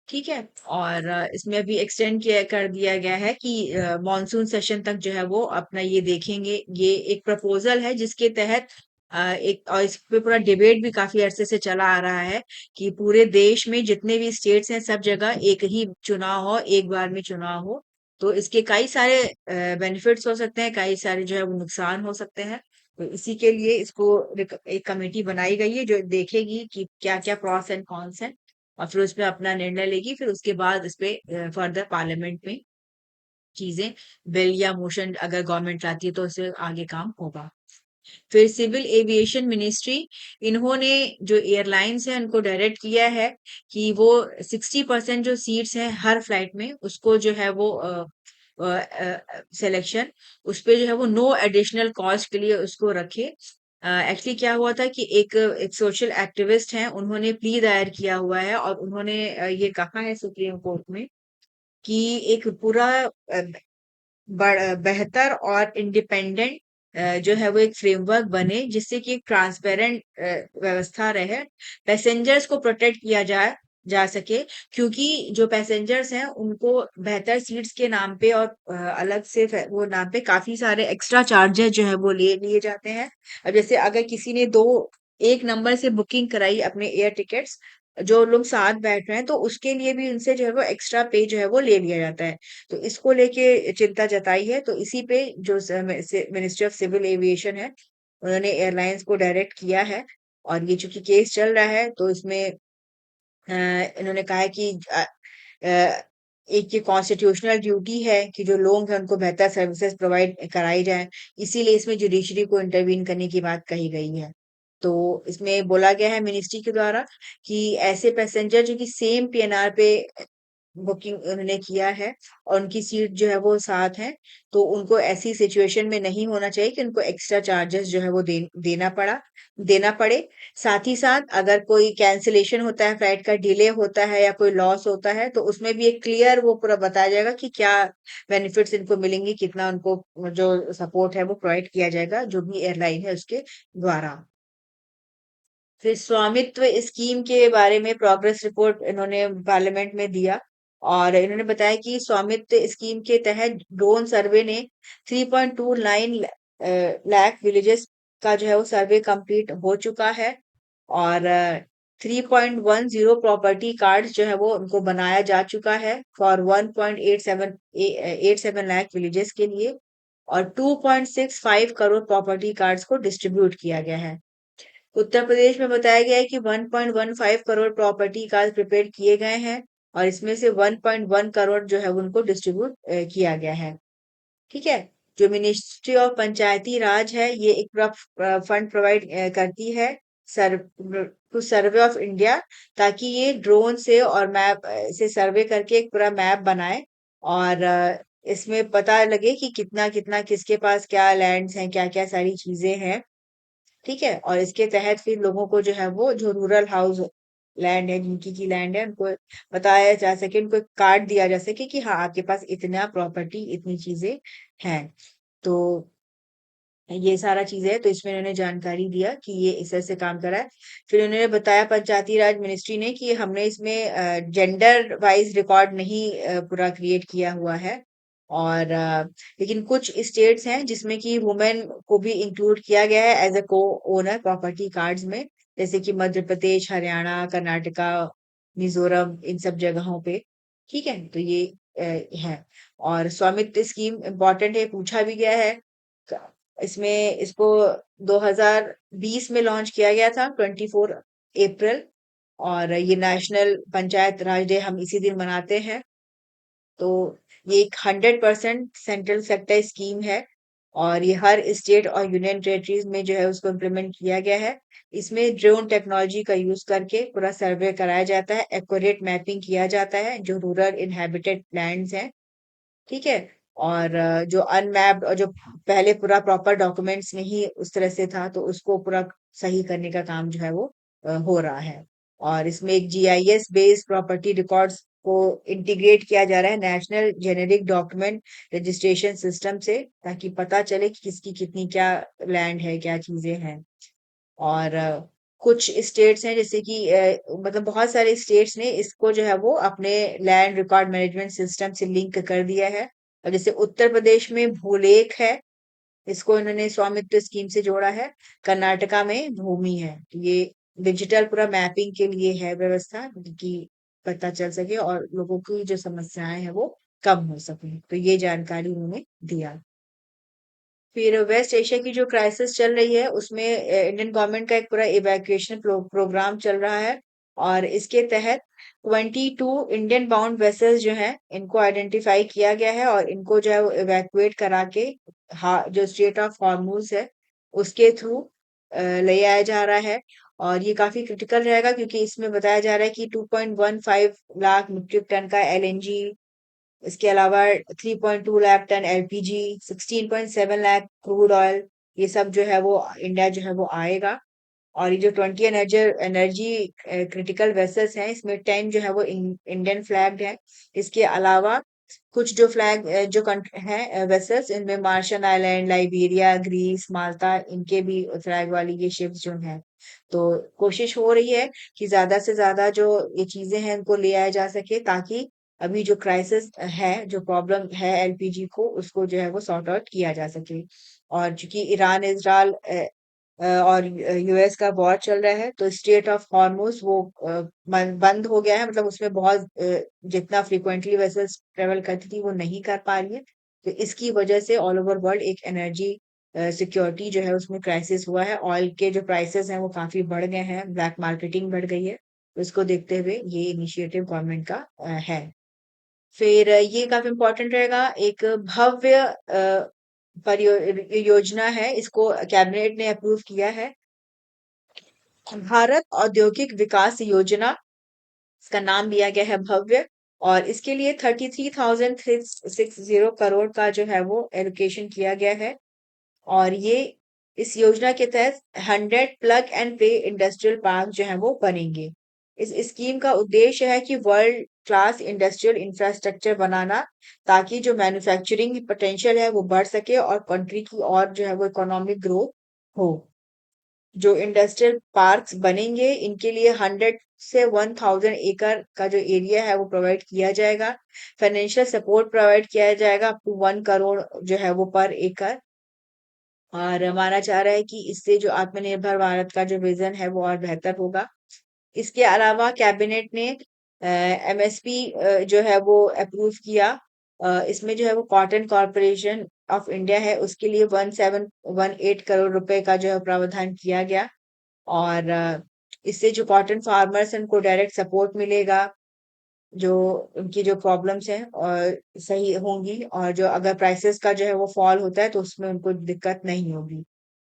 ठीक है। और इसमें अभी एक्सटेंड किया कर दिया गया है कि मॉनसून सेशन तक जो है वो अपना ये देखेंगे। ये एक प्रपोजल है जिसके तहत एक, और इस पे पूरा डिबेट भी काफी अरसे से चला आ रहा है कि पूरे देश में जितने भी स्टेट्स हैं, सब जगह एक ही चुनाव हो, एक बार में चुनाव हो। तो इसके कई सारे बेनिफिट्स हो सकते हैं, कई सारे जो है वो नुकसान हो सकते हैं। तो इसी के लिए इसको एक कमेटी बनाई गई है, जो देखेगी कि क्या क्या प्रॉस एंड कॉन्स हैं, और फिर उसपे अपना निर्णय लेगी। फिर उसके बाद इसपे फर्दर पार्लियामेंट में चीजें, बिल या मोशन अगर गवर्नमेंट लाती है तो उससे आगे काम होगा। फिर सिविल एविएशन मिनिस्ट्री, इन्होंने जो एयरलाइंस है उनको डायरेक्ट किया है कि वो 60% जो सीट्स हैं हर फ्लाइट में, उसको जो है वो सिलेक्शन उस पे जो है वो नो एडिशनल कॉस्ट के लिए उसको रखे। एक्चुअली क्या हुआ था कि एक सोशल एक्टिविस्ट हैं, उन्होंने प्ली दायर किया हुआ है, और उन्होंने ये कहा है सुप्रीम कोर्ट में कि एक पूरा बेहतर और इंडिपेंडेंट जो है वो एक फ्रेमवर्क बने, जिससे कि एक ट्रांसपेरेंट व्यवस्था रहे, पैसेंजर्स को प्रोटेक्ट किया जाए जा सके। क्योंकि जो पैसेंजर्स हैं उनको बेहतर सीट्स के नाम पे और अलग से वो नाम पे काफी सारे एक्स्ट्रा चार्जेस जो है वो ले लिए जाते हैं। अब जैसे अगर किसी ने दो एक नंबर से बुकिंग कराई अपने एयर टिकट्स, जो लोग साथ बैठ रहे हैं, तो उसके लिए भी उनसे जो है वो एक्स्ट्रा पे जो है वो ले लिया जाता है। तो इसको लेके चिंता जताई है। तो इसी पे जो मिनिस्ट्री ऑफ सिविल एविएशन है, उन्होंने एयरलाइंस को डायरेक्ट किया है। और ये चूंकि केस चल रहा है, तो इसमें इन्होंने कहा है कि एक ये कॉन्स्टिट्यूशनल ड्यूटी है कि जो लोग हैं उनको बेहतर सर्विसेज प्रोवाइड कराई जाए। इसीलिए इसमें जुडिशरी को इंटरवीन करने की बात कही गई है। तो इसमें बोला गया है मिनिस्ट्री के द्वारा कि ऐसे पैसेंजर जो कि सेम पीएनआर पे बुकिंग उन्होंने किया है और उनकी सीट जो है वो साथ है, तो उनको ऐसी सिचुएशन में नहीं होना चाहिए कि उनको एक्स्ट्रा चार्जेस जो है वो देना पड़े। साथ ही साथ अगर कोई कैंसिलेशन होता है, फ्लाइट का डिले होता है या कोई लॉस होता है, तो उसमें भी एक क्लियर वो पूरा बताया जाएगा कि क्या बेनिफिट्स इनको मिलेंगे, कितना उनको जो सपोर्ट है वो प्रोवाइड किया जाएगा, जो भी एयरलाइन है उसके द्वारा। फिर स्वामित्व स्कीम के बारे में प्रोग्रेस रिपोर्ट इन्होंने पार्लियामेंट में दिया। और इन्होंने बताया कि स्वामित्व स्कीम के तहत ड्रोन सर्वे ने 3.29 लाख विलेजेस का जो है वो सर्वे कंप्लीट हो चुका है। और 3.10 प्रॉपर्टी कार्ड जो है वो उनको बनाया जा चुका है फॉर 1.87 लाख विलेजेस के लिए। और 2.65 करोड़ प्रॉपर्टी कार्ड्स को डिस्ट्रीब्यूट किया गया है। उत्तर प्रदेश में बताया गया है कि 1.15 करोड़ प्रॉपर्टी कार्ड प्रिपेयर किए गए हैं, और इसमें से 1.1 करोड़ जो है उनको डिस्ट्रीब्यूट किया गया है। ठीक है। जो मिनिस्ट्री ऑफ पंचायती राज है, ये एक फंड प्रोवाइड करती है टू सर्वे ऑफ इंडिया, ताकि ये ड्रोन से और मैप से सर्वे करके एक पूरा मैप बनाए, और इसमें पता लगे कि कितना कितना किसके पास क्या लैंड्स हैं, क्या क्या सारी चीजें हैं। ठीक है, और इसके तहत फिर लोगों को जो है वो जो रूरल हाउस लैंड है, जिनकी की लैंड है, उनको बताया जा सके, उनको एक कार्ड दिया जा सके कि हाँ आपके पास इतना प्रॉपर्टी, इतनी चीजें हैं। तो ये सारा चीजें है, तो इसमें इन्होंने जानकारी दिया कि ये इस तरह से काम करा है। फिर उन्होंने बताया पंचायती राज मिनिस्ट्री ने कि हमने इसमें जेंडर वाइज रिकॉर्ड नहीं पूरा क्रिएट किया हुआ है, और लेकिन कुछ स्टेट्स हैं जिसमें कि वुमेन को भी इंक्लूड किया गया है एज अ को ओनर प्रॉपर्टी कार्ड्स में, जैसे कि मध्य प्रदेश, हरियाणा, कर्नाटका, मिजोरम, इन सब जगहों पे। ठीक है, तो ये है। और स्वामित्व स्कीम इम्पोर्टेंट है, पूछा भी गया है। इसमें इसको 2020 में लॉन्च किया गया था, 24 अप्रैल, और ये नेशनल पंचायत राज डे हम इसी दिन मनाते हैं। तो ये एक 100% सेंट्रल सेक्टर स्कीम है, और ये हर स्टेट और यूनियन टेरिटरीज में जो है उसको इम्प्लीमेंट किया गया है। इसमें ड्रोन टेक्नोलॉजी का यूज करके पूरा सर्वे कराया जाता है, एक्यूरेट मैपिंग किया जाता है जो रूरल इनहेबिटेड लैंड्स हैं। ठीक है, और जो अनमैप्ड और जो पहले पूरा प्रॉपर डॉक्यूमेंट्स नहीं उस तरह से था, तो उसको पूरा सही करने का काम जो है वो हो रहा है। और इसमें एक जीआईएस बेस्ड प्रॉपर्टी रिकॉर्ड्स को इंटीग्रेट किया जा रहा है national generic document registration system से, ताकि पता चले कि किसकी कितनी क्या लैंड है, क्या चीजें हैं। और कुछ स्टेट्स हैं जैसे कि मतलब बहुत सारे स्टेट्स ने इसको जो है वो अपने लैंड रिकॉर्ड मैनेजमेंट सिस्टम से लिंक कर दिया है। और जैसे उत्तर प्रदेश में भूलेख है, इसको इन्होंने स्वामित्व स्कीम से जोड़ा है। कर्नाटका में भूमि है। तो ये डिजिटल पूरा मैपिंग के लिए है व्यवस्था, कि पता चल सके और लोगों की जो समस्याएं हैं वो कम हो सके। तो ये जानकारी उन्होंने दिया। फिर वेस्ट एशिया की जो क्राइसिस चल रही है उसमें इंडियन गवर्नमेंट का एक पूरा इवैक्यूएशन प्रोग्राम चल रहा है, और इसके तहत 22 इंडियन बाउंड वेसल्स जो हैं इनको आइडेंटिफाई किया गया है, और इनको जो है वो इवैक्यूएट करा के जो स्ट्रेट ऑफ हॉर्मूज है उसके थ्रू ले आया जा रहा है। और ये काफी क्रिटिकल रहेगा, क्योंकि इसमें बताया जा रहा है कि 2.15 लाख मीट्रिक टन का एलएनजी, इसके अलावा 3.2 lakh ton LPG, 16.7 lakh crude oil, ये सब जो है वो इंडिया जो है वो आएगा। और ये जो 20 एनर्जी एनर्जी क्रिटिकल वेसल्स हैं, इसमें 10 जो है वो इंडियन फ्लैग्ड है। इसके अलावा कुछ जो फ्लैग जो हैं वेसल्स, इनमें मार्शल आइलैंड, लाइबेरिया, ग्रीस, माल्टा, इनके भी फ्लैग वाली ये शिप्स जो हैं। तो कोशिश हो रही है कि ज्यादा से ज्यादा जो ये चीजें हैं उनको ले आया जा सके, ताकि अभी जो क्राइसिस है, जो प्रॉब्लम है एलपीजी को, उसको जो है वो सॉर्ट आउट किया जा सके। और चूंकि ईरान इजराइल और यूएस का वॉर चल रहा है, तो स्ट्रेट ऑफ हॉर्मुज वो बंद हो गया है, मतलब उसमें बहुत जितना फ्रिक्वेंटली वेसल्स ट्रेवल करती थी वो नहीं कर पा रही है। तो इसकी वजह से ऑल ओवर वर्ल्ड एक एनर्जी सिक्योरिटी जो है उसमें क्राइसिस हुआ है। ऑयल के जो प्राइसेस हैं वो काफी बढ़ गए हैं, ब्लैक मार्केटिंग बढ़ गई है। तो इसको देखते हुए ये इनिशिएटिव गवर्नमेंट का है। फिर ये काफी इम्पोर्टेंट रहेगा, एक भव्य योजना है, इसको कैबिनेट ने अप्रूव किया है। भारत औद्योगिक विकास योजना, इसका नाम दिया गया है भव्य। और इसके लिए 33,660 करोड़ का जो है वो एलोकेशन किया गया है। और ये इस योजना के तहत 100 plug and play industrial park जो है वो बनेंगे। इस स्कीम का उद्देश्य है कि वर्ल्ड क्लास इंडस्ट्रियल इंफ्रास्ट्रक्चर बनाना, ताकि जो मैन्युफैक्चरिंग पोटेंशियल है वो बढ़ सके और कंट्री की और जो है वो इकोनॉमिक ग्रोथ हो। जो इंडस्ट्रियल पार्क्स बनेंगे इनके लिए 100 से 1000 एकड़ का जो एरिया है वो प्रोवाइड किया जाएगा। फाइनेंशियल सपोर्ट प्रोवाइड किया जाएगा अप टू 1 करोड़ जो है वो पर एकड़। और माना जा रहा है कि इससे जो आत्मनिर्भर भारत का जो विजन है वो और बेहतर होगा। इसके अलावा कैबिनेट ने एमएसपी जो है वो अप्रूव किया। इसमें जो है वो कॉटन कॉरपोरेशन ऑफ इंडिया है, उसके लिए 1718 करोड़ रुपए का जो है प्रावधान किया गया। और इससे जो कॉटन फार्मर्स हैं उनको डायरेक्ट सपोर्ट मिलेगा, जो उनकी जो प्रॉब्लम्स हैं और सही होंगी, और जो अगर प्राइसेस का जो है वो फॉल होता है तो उसमें उनको दिक्कत नहीं होगी।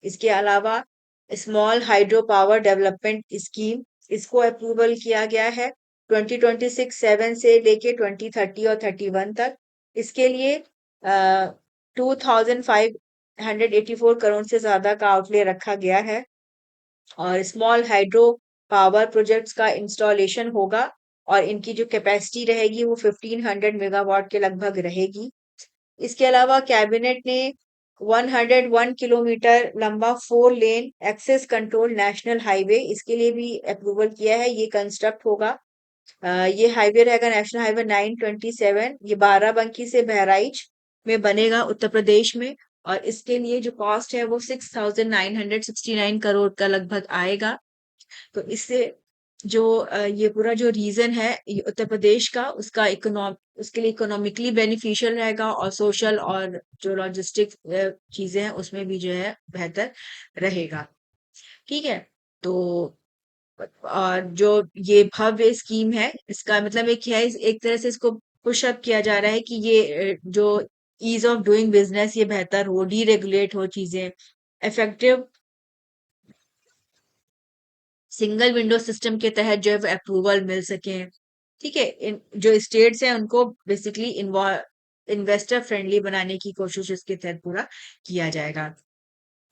इसके अलावा small hydro power development scheme, इसको अप्रूवल किया गया है 2026-7 से लेके 2030 और 31 तक। इसके लिए 2584 करोड़ से ज्यादा का आउटले रखा गया है। और स्मॉल हाइड्रो पावर प्रोजेक्ट्स का इंस्टॉलेशन होगा और इनकी जो कैपेसिटी रहेगी वो 1500 मेगावाट के लगभग रहेगी। इसके अलावा कैबिनेट ने 101 किलोमीटर लंबा 4 lane access control national highway, इसके लिए भी अप्रूवल किया है। ये कंस्ट्रक्ट होगा। ये हाईवे रहेगा नेशनल हाईवे 927, ये बाराबंकी से बहराइच में बनेगा उत्तर प्रदेश में। और इसके लिए जो कॉस्ट है वो 6969 करोड़ का लगभग आएगा। तो इससे जो ये पूरा जो रीजन है ये उत्तर प्रदेश का, उसका उसके लिए इकोनॉमिकली बेनिफिशियल रहेगा और सोशल और जो लॉजिस्टिक चीजें हैं उसमें भी जो है बेहतर रहेगा। ठीक है। तो और जो ये भव्य स्कीम है इसका मतलब एक है, एक तरह से इसको पुश अप किया जा रहा है कि ये जो ईज ऑफ डूइंग बिजनेस ये बेहतर हो, डीरेगुलेट हो चीजें, इफेक्टिव सिंगल विंडो सिस्टम के तहत जो है अप्रूवल मिल सके। ठीक है। जो स्टेट्स हैं उनको बेसिकली इन्वेस्टर फ्रेंडली बनाने की कोशिश इसके तहत पूरा किया जाएगा।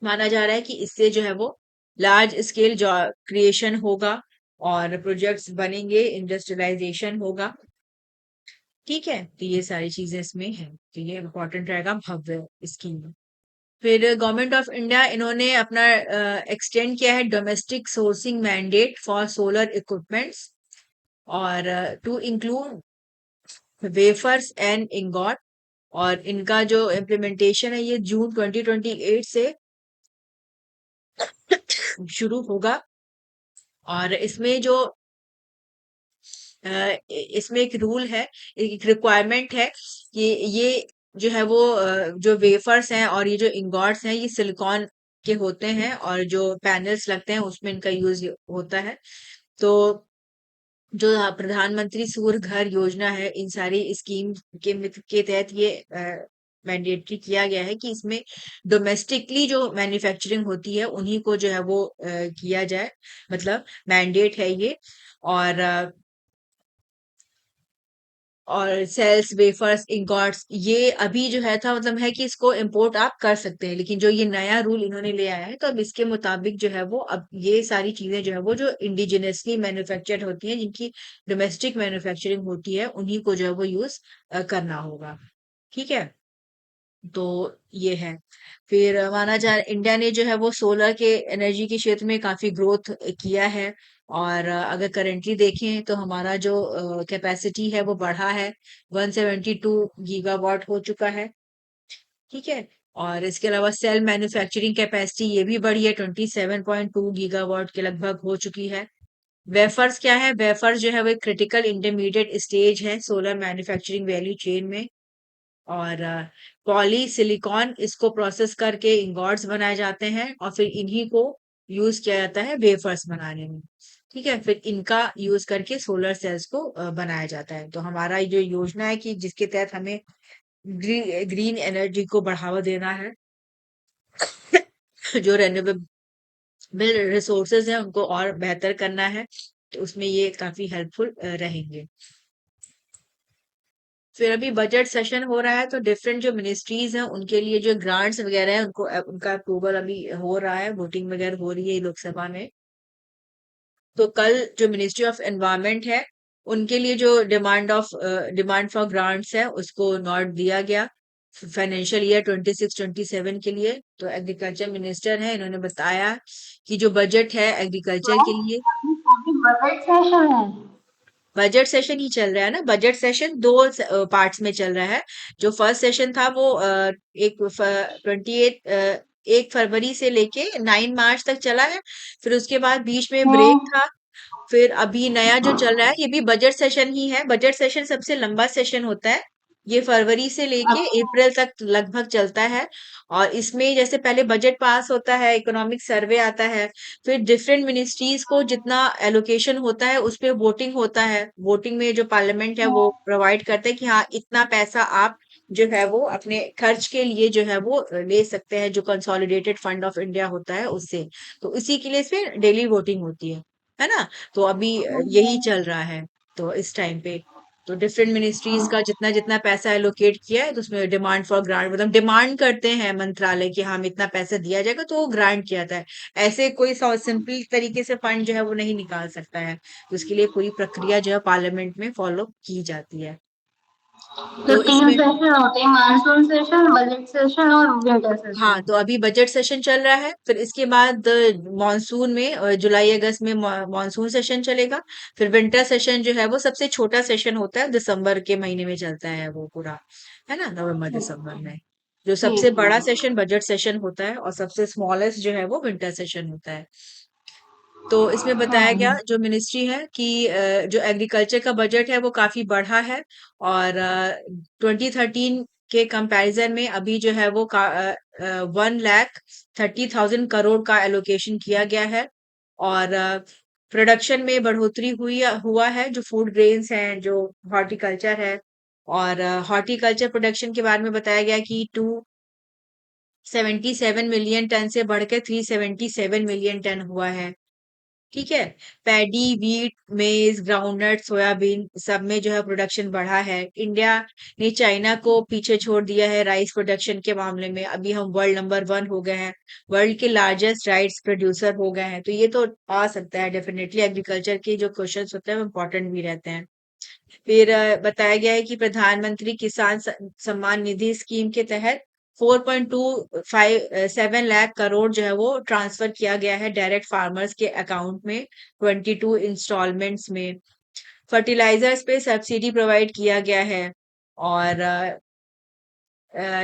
माना जा रहा है कि इससे जो है वो लार्ज स्केल क्रिएशन होगा और प्रोजेक्ट्स बनेंगे, इंडस्ट्रियलाइजेशन होगा। ठीक है। तो ये सारी चीजें इसमें हैं, तो ये इम्पोर्टेंट रहेगा भव्य स्कीम में। फिर गवर्नमेंट ऑफ इंडिया इन्होंने अपना एक्सटेंड किया है domestic sourcing mandate for solar equipments और to include wafers and ingot. और इनका जो इम्प्लीमेंटेशन है ये जून 2028 से शुरू होगा। और इसमें जो इसमें एक रूल है, एक रिक्वायरमेंट है कि ये जो है वो जो वेफर्स हैं और ये जो इंगॉट्स हैं ये सिलिकॉन के होते हैं और जो पैनल्स लगते हैं उसमें इनका यूज होता है। तो जो प्रधानमंत्री सूर्य घर योजना है, इन सारी स्कीम के तहत ये मैंडेटरी किया गया है कि इसमें डोमेस्टिकली जो मैन्युफैक्चरिंग होती है उन्हीं को जो है वो किया जाए, मतलब मैंडेट है ये। और और सेल्स वेफर्स इंगॉट्स ये अभी जो है था मतलब है कि इसको इंपोर्ट आप कर सकते हैं, लेकिन जो ये नया रूल इन्होंने ले आया है तो अब इसके मुताबिक जो है वो अब ये सारी चीजें जो है वो जो इंडिजिनसली मैन्युफैक्चर्ड होती हैं, जिनकी डोमेस्टिक मैन्युफैक्चरिंग होती है उन्हीं को जो है वो यूज करना होगा। ठीक है। तो ये है। फिर माना जाए इंडिया ने जो है वो सोलर के एनर्जी के क्षेत्र में काफी ग्रोथ किया है। और अगर करेंटली देखें तो हमारा जो कैपेसिटी है वो बढ़ा है, 172 गीगावाट हो चुका है। ठीक है। और इसके अलावा सेल मैन्युफैक्चरिंग कैपेसिटी ये भी बढ़ी है, 27.2 गीगावाट के लगभग हो चुकी है। वेफर्स क्या है? वेफर्स जो है वो क्रिटिकल इंटरमीडिएट स्टेज है सोलर मैन्युफैक्चरिंग वैल्यू चेन में। और पॉली सिलिकॉन इसको प्रोसेस करके इंगॉट्स बनाए जाते हैं और फिर इन्हीं को यूज किया जाता है वेफर्स बनाने में। ठीक है। फिर इनका यूज करके सोलर सेल्स को बनाया जाता है। तो हमारा ये जो योजना है कि जिसके तहत हमें ग्रीन एनर्जी को बढ़ावा देना है, जो रेन्यूएबल रिसोर्सेज हैं उनको और बेहतर करना है, तो उसमें ये काफी हेल्पफुल रहेंगे। फिर अभी बजट सेशन हो रहा है तो डिफरेंट जो मिनिस्ट्रीज हैं उनके लिए जो ग्रांट्स वगैरह है उनको उनका अप्रूवल अभी हो रहा है, वोटिंग वगैरह हो रही है लोकसभा में। तो कल जो मिनिस्ट्री ऑफ एनवायरनमेंट है उनके लिए जो डिमांड फॉर ग्रांट्स है उसको नोट दिया गया फाइनेंशियल ईयर 26-27 के लिए। तो एग्रीकल्चर मिनिस्टर है, इन्होंने बताया कि जो बजट है एग्रीकल्चर के लिए, अभी बजट सेशन है। बजट सेशन ही चल रहा है ना, बजट सेशन दो पार्ट्स में चल रहा है। जो फर्स्ट सेशन था वो एक 1 फरवरी से लेके 9 मार्च तक चला है। फिर उसके बाद बीच में ब्रेक हम्म। था। फिर अभी नया जो चल रहा है ये भी बजट सेशन ही है। बजट सेशन सबसे लंबा सेशन होता है, ये फरवरी से लेके अच्छा। अप्रैल तक लगभग चलता है। और इसमें जैसे पहले बजट पास होता है, इकोनॉमिक सर्वे आता है, फिर डिफरेंट मिनिस्ट्रीज को जितना एलोकेशन होता है उस पे वोटिंग होता है। वोटिंग में जो पार्लियामेंट है वो प्रोवाइड करता है कि हाँ इतना पैसा आप जो है वो अपने खर्च के लिए जो है वो ले सकते हैं, जो कंसोलिडेटेड फंड ऑफ इंडिया होता है उससे। तो इसी के लिए इसमें डेली वोटिंग होती है ना? तो अभी यही चल रहा है। तो इस टाइम पे तो डिफरेंट मिनिस्ट्रीज का जितना जितना पैसा एलोकेट किया है, तो उसमें डिमांड फॉर ग्रांट, मतलब डिमांड करते हैं मंत्रालय कि हम इतना पैसा दिया जाएगा, तो वो ग्रांट किया जाता है। ऐसे कोई सिंपल तरीके से फंड जो है वो नहीं निकाल सकता है। तो इसके लिए पूरी प्रक्रिया जो है पार्लियामेंट में फॉलो की जाती है। तो तो 3 इसमें सेशन होते हैं, मानसून सेशन, बजट सेशन और विंटर हाँ, सेशन। तो अभी बजट सेशन चल रहा है, फिर इसके बाद मॉनसून में जुलाई अगस्त में मॉनसून सेशन चलेगा। फिर विंटर सेशन जो है वो सबसे छोटा सेशन होता है, दिसंबर के महीने में चलता है वो पूरा, है ना, नवंबर दिसंबर में। जो सबसे ठीक बड़ा है। सेशन बजट सेशन होता है, और सबसे स्मॉलेस्ट जो है वो विंटर सेशन होता है। तो इसमें बताया गया, हाँ। जो मिनिस्ट्री है कि जो एग्रीकल्चर का बजट है वो काफी बढ़ा है, और 2013 के कंपैरिजन में अभी जो है वो 1,30,000 करोड़ का एलोकेशन किया गया है। और प्रोडक्शन में बढ़ोतरी हुआ है, जो फूड ग्रेन्स हैं, जो हॉर्टिकल्चर है। और हॉर्टिकल्चर प्रोडक्शन के बारे में बताया गया कि 277 मिलियन टन से बढ़कर 377 मिलियन टन हुआ है। ठीक है। पैडी, वीट, मेज, ग्राउंडनट, सोयाबीन, सब में जो है प्रोडक्शन बढ़ा है। इंडिया ने चाइना को पीछे छोड़ दिया है राइस प्रोडक्शन के मामले में। अभी हम वर्ल्ड नंबर 1 हो गए हैं, वर्ल्ड के लार्जेस्ट राइस प्रोड्यूसर हो गए हैं। तो ये तो आ सकता है डेफिनेटली, एग्रीकल्चर के जो क्वेश्चंस होते हैं वो इम्पोर्टेंट भी रहते हैं। फिर बताया गया है कि प्रधानमंत्री किसान सम्मान निधि स्कीम के तहत 4.257 लाख करोड़ जो है वो ट्रांसफर किया गया है डायरेक्ट फार्मर्स के अकाउंट में, 22 इंस्टॉलमेंट्स में। फर्टिलाइजर्स पे सब्सिडी प्रोवाइड किया गया है। और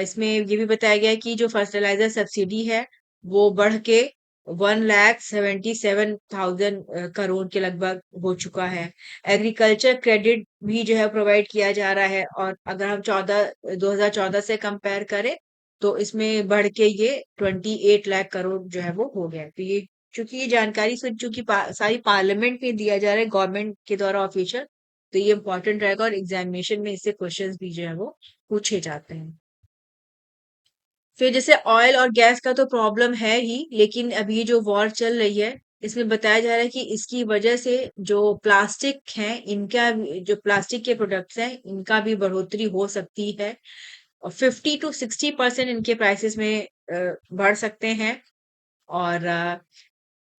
इसमें ये भी बताया गया है कि जो फर्टिलाइजर सब्सिडी है वो बढ़ के 1,77,000 करोड़ के लगभग हो चुका है। एग्रीकल्चर क्रेडिट भी जो है प्रोवाइड किया जा रहा है, और अगर हम 2014 से कंपेयर करें, तो इसमें बढ़ के ये 28 लाख करोड़ जो है वो हो गया है। तो ये, चूंकि ये जानकारी से चूंकि सारी पार्लियामेंट में दिया जा रहा है गवर्नमेंट के द्वारा ऑफिशियल, तो ये इंपॉर्टेंट रहेगा, और एग्जामिनेशन में इससे क्वेश्चंस भी जो है वो पूछे जाते हैं। फिर जैसे ऑयल और गैस का तो प्रॉब्लम है ही, लेकिन अभी जो वॉर चल रही है, इसमें बताया जा रहा है कि इसकी वजह से जो प्लास्टिक है, जो प्लास्टिक के प्रोडक्ट्स हैं, इनका भी बढ़ोतरी हो सकती है। और 50 to 60% इनके प्राइसेस में बढ़ सकते हैं। और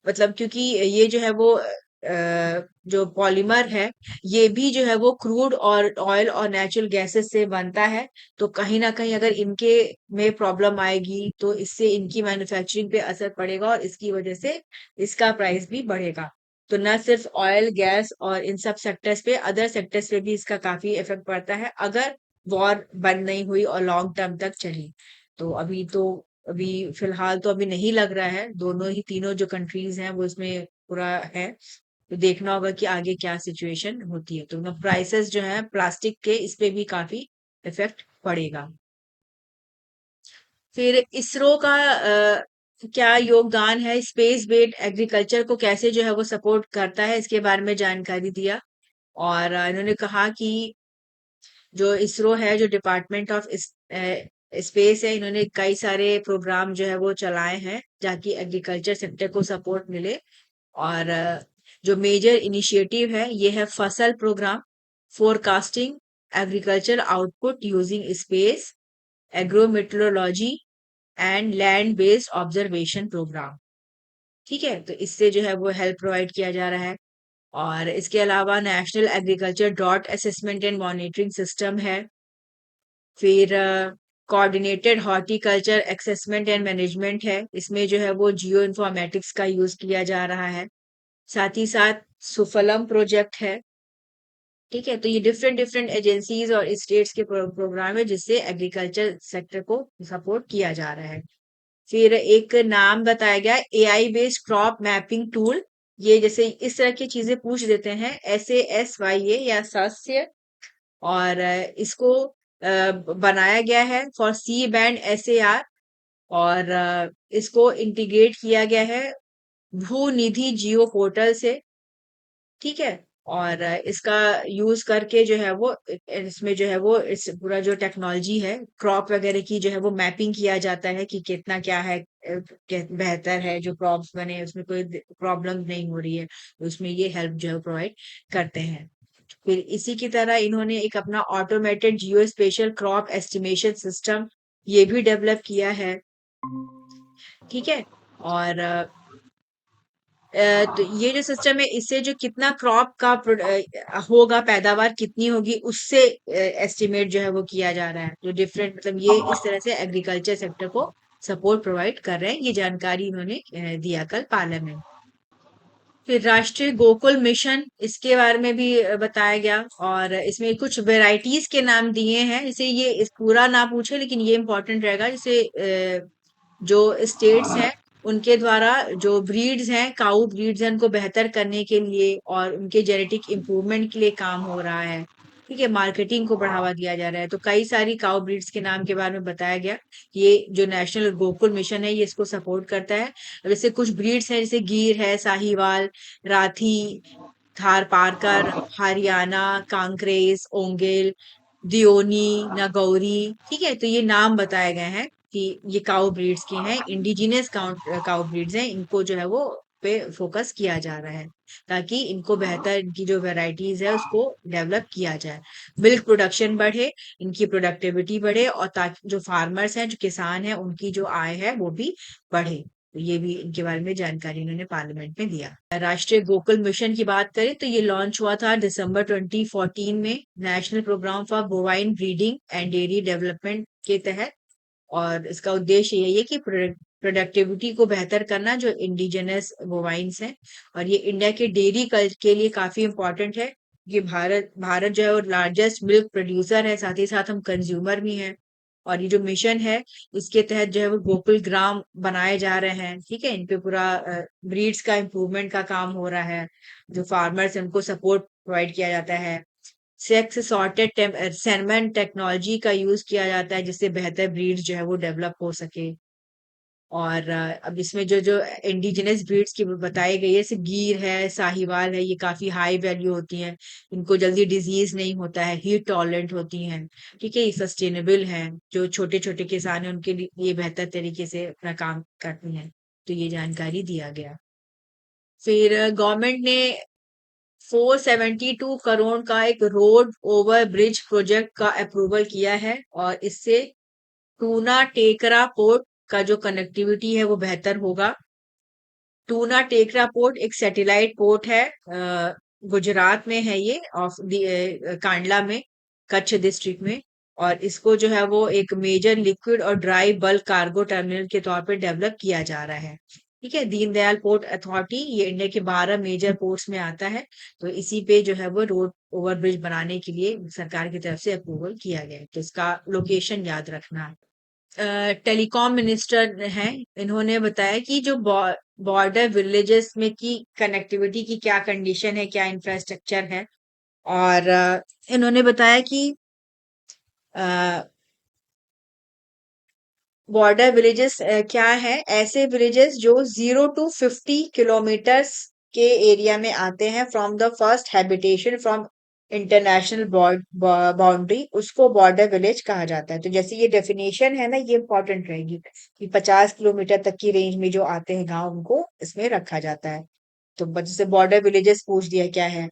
मतलब क्योंकि ये जो है वो जो पॉलीमर है, ये भी जो है वो क्रूड और ऑयल और नेचुरल गैसेस से बनता है। तो कहीं ना कहीं अगर इनके में प्रॉब्लम आएगी, तो इससे इनकी मैन्युफैक्चरिंग पे असर पड़ेगा, और इसकी वजह से इसका प्राइस भी बढ़ेगा। तो न सिर्फ ऑयल गैस और इन सब सेक्टर्स पे, अदर सेक्टर्स पे भी इसका काफी इफेक्ट पड़ता है, अगर वॉर बंद नहीं हुई और लॉन्ग टर्म तक चली। तो अभी फिलहाल तो अभी नहीं लग रहा है, दोनों ही तीनों जो कंट्रीज हैं वो इसमें पूरा है। तो देखना होगा कि आगे क्या सिचुएशन होती है। तो प्राइसेस जो है प्लास्टिक के, इस पे भी काफी इफेक्ट पड़ेगा। फिर इसरो का क्या योगदान है, स्पेस बेस्ड एग्रीकल्चर को कैसे जो है वो सपोर्ट करता है, इसके बारे में जानकारी दिया। और इन्होंने कहा कि जो इसरो है, जो डिपार्टमेंट ऑफ स्पेस है, इन्होंने कई सारे प्रोग्राम जो है वो चलाए हैं, ताकि एग्रीकल्चर सेक्टर को सपोर्ट मिले। और जो मेजर इनिशिएटिव है ये है FASAL programme, forecasting agriculture output using space, agrometeorology and land based observation programme. ठीक है, तो इससे जो है वो हेल्प प्रोवाइड किया जा रहा है। और इसके अलावा national agriculture dot assessment and monitoring system है। फिर coordinated horticulture assessment and management है, इसमें जो है वो जियो इन्फॉर्मेटिक्स का यूज किया जा रहा है। साथ ही साथ सुफलम प्रोजेक्ट है। ठीक है, तो ये डिफरेंट डिफरेंट एजेंसीज और स्टेट्स के प्रोग्राम है, जिससे एग्रीकल्चर सेक्टर को सपोर्ट किया जा रहा है। फिर एक नाम बताया गया, AI based crop mapping tool. ये जैसे इस तरह की चीजें पूछ देते हैं, SASYA या सस्य। और इसको बनाया गया है फॉर सी बैंड SAR। और इसको इंटीग्रेट किया गया है भू निधि जियो पोर्टल से। ठीक है। और इसका यूज करके जो है वो इसमें जो है वो इस पूरा जो टेक्नोलॉजी है क्रॉप वगैरह की जो है वो मैपिंग किया जाता है कि कितना क्या है बेहतर है जो क्रॉप्स बने उसमें कोई प्रॉब्लम नहीं हो रही है, तो उसमें ये हेल्प जो है प्रोवाइड करते हैं। फिर इसी की तरह इन्होंने एक अपना ऑटोमेटेड जियो स्पेशल क्रॉप एस्टिमेशन सिस्टम ये भी डेवलप किया है। ठीक है। और तो ये जो सिस्टम है इससे जो कितना क्रॉप का होगा पैदावार कितनी होगी उससे एस्टिमेट जो है वो किया जा रहा है, जो डिफरेंट मतलब ये इस तरह से एग्रीकल्चर सेक्टर को सपोर्ट प्रोवाइड कर रहे हैं। ये जानकारी इन्होंने दिया कल पार्लियामेंट। फिर राष्ट्रीय गोकुल मिशन इसके बारे में भी बताया गया और इसमें कुछ वेराइटीज के नाम दिए हैं, जैसे ये इस पूरा ना पूछे लेकिन ये इम्पोर्टेंट रहेगा। जैसे जो स्टेट्स हैं उनके द्वारा जो ब्रीड्स हैं काऊ ब्रीड्स हैं उनको बेहतर करने के लिए और उनके जेनेटिक इम्प्रूवमेंट के लिए काम हो रहा है। ठीक है, मार्केटिंग को बढ़ावा दिया जा रहा है, तो कई सारी काऊ ब्रीड्स के नाम के बारे में बताया गया। ये जो नेशनल गोकुल मिशन है ये इसको सपोर्ट करता है। जैसे कुछ ब्रीड्स हैं जैसे गीर है, साहीवाल, राथी, थारपारकर, हरियाणा, कांकरेज, ओंगेल, दियोनी, नागौरी। ठीक है, तो ये नाम बताए गए हैं कि ये काऊ ब्रीड्स के हैं, इंडिजिनियस काऊ ब्रीड्स हैं, इनको जो है वो पे फोकस किया जा रहा है ताकि इनको बेहतर इनकी जो वैरायटीज है उसको डेवलप किया जाए, मिल्क प्रोडक्शन बढ़े, इनकी प्रोडक्टिविटी बढ़े और ताकि जो फार्मर्स हैं जो किसान हैं उनकी जो आय है वो भी बढ़े। तो ये भी इनके बारे में जानकारी इन्होंने पार्लियामेंट में दिया। राष्ट्रीय गोकुल मिशन की बात करें तो ये लॉन्च हुआ था दिसंबर 2014 में national programme for bovine breeding and dairy development के तहत। और इसका उद्देश्य यही है कि प्रोडक्टिविटी को बेहतर करना जो इंडिजिनस बोवाइंस हैं। और ये इंडिया के डेयरी के लिए काफी इंपॉर्टेंट है। ये भारत भारत जो है वो लार्जेस्ट मिल्क प्रोड्यूसर है, साथ ही साथ हम कंज्यूमर भी हैं। और ये जो मिशन है इसके तहत जो है वो गोकुल ग्राम बनाए जा रहे हैं। ठीक है, इन पे पूरा ब्रीड्स का इम्प्रूवमेंट का काम हो रहा है, जो फार्मर्स हैं उनको सपोर्ट प्रोवाइड किया जाता है। सेक्स सॉर्टेड सेनमन टेक्नोलॉजी का यूज किया जाता है जिससे बेहतर ब्रीड्स जो है वो डेवलप हो सके। और अब इसमें जो जो इंडिजिनस ब्रीड्स की बताई गई है जैसे गीर है, साहिवाल है, ये काफी हाई वैल्यू होती हैं, इनको जल्दी डिजीज नहीं होता है, हीट टॉलरेंट होती हैं। ठीक है, ये सस्टेनेबल हैं, जो छोटे छोटे किसान हैं उनके लिए ये बेहतर तरीके से अपना काम करती हैं। तो ये जानकारी दिया गया। फिर गवर्नमेंट ने 472 करोड़ का एक रोड ओवर ब्रिज प्रोजेक्ट का अप्रूवल किया है और इससे टूना टेकरा पोर्ट का जो कनेक्टिविटी है वो बेहतर होगा। टूना टेकरा पोर्ट एक सैटेलाइट पोर्ट है, गुजरात में है ये, ऑफ कांडला में, कच्छ डिस्ट्रिक्ट में। और इसको जो है वो एक मेजर लिक्विड और ड्राई बल्क कार्गो टर्मिनल के तौर पे डेवलप किया जा रहा है। ठीक है, दीनदयाल पोर्ट अथॉरिटी ये इंडिया के 12 मेजर पोर्ट्स में आता है। तो इसी पे जो है वो रोड ओवर ब्रिज बनाने के लिए सरकार की तरफ से अप्रूवल किया गया है, तो इसका लोकेशन याद रखना। टेलीकॉम मिनिस्टर हैं, इन्होंने बताया कि जो बॉर्डर विलेजेस में की कनेक्टिविटी की क्या कंडीशन है, क्या इंफ्रास्ट्रक्चर है। और इन्होंने बताया कि बॉर्डर विलेजेस क्या है, ऐसे विलेजेस जो 0 to 50 किलोमीटर्स के एरिया में आते हैं from the first habitation from international boundary, उसको बॉर्डर विलेज कहा जाता है। तो जैसे ये डेफिनेशन है ना ये इंपॉर्टेंट रहेगी कि 50 किलोमीटर तक की रेंज में जो आते हैं गांव उनको इसमें रखा जाता है। तो जैसे बॉर्डर विलेजेस पूछ दिया क्या है।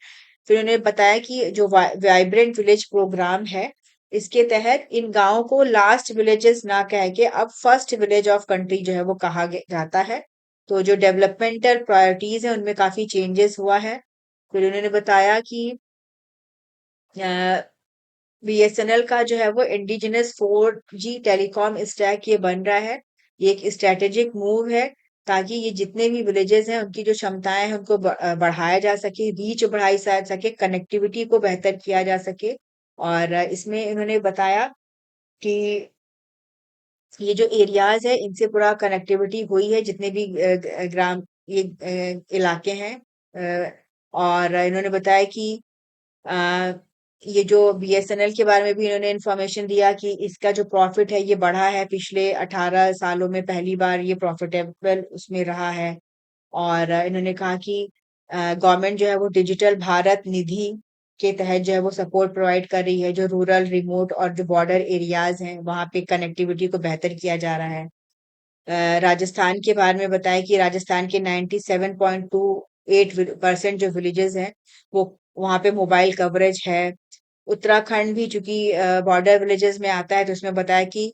फिर उन्होंने बताया कि जो वाइब्रेंट विलेज प्रोग्राम है इसके तहत इन गांवों को लास्ट विलेजेस ना कह के अब फर्स्ट विलेज ऑफ कंट्री जो है वो कहा जाता है। तो जो डेवलपमेंटल प्रायोरिटीज है उनमें काफी चेंजेस हुआ है। फिर उन्होंने बताया कि बीएसएनएल का जो है वो इंडिजिनस 4G टेलीकॉम स्टैक ये बन रहा है। ये एक स्ट्रेटेजिक मूव है ताकि ये जितने भी विलेजेस हैं उनकी जो क्षमताएं हैं उनको बढ़ाया जा सके, रीच बढ़ाई जा सके, कनेक्टिविटी को बेहतर किया जा सके। और इसमें इन्होंने बताया कि ये जो एरियाज है इनसे पूरा कनेक्टिविटी हुई है जितने भी ग्राम ये इलाके हैं। और इन्होंने बताया कि अ, ये जो बीएसएनएल के बारे में भी इन्होंने इन्फॉर्मेशन दिया कि इसका जो प्रॉफिट है ये बढ़ा है, पिछले 18 सालों में पहली बार ये प्रॉफिटेबल उसमें रहा है। और इन्होंने कहा कि गवर्नमेंट जो है वो डिजिटल भारत निधि के तहत जो है वो सपोर्ट प्रोवाइड कर रही है, जो रूरल, रिमोट और जो बॉर्डर एरियाज हैं वहां पे कनेक्टिविटी को बेहतर किया जा रहा है। राजस्थान के बारे में बताया कि राजस्थान के 97.28% जो विलेजेस हैं वो वहां पे मोबाइल कवरेज है। उत्तराखंड भी चूंकि बॉर्डर विलेजेस में आता है तो उसमें बताया कि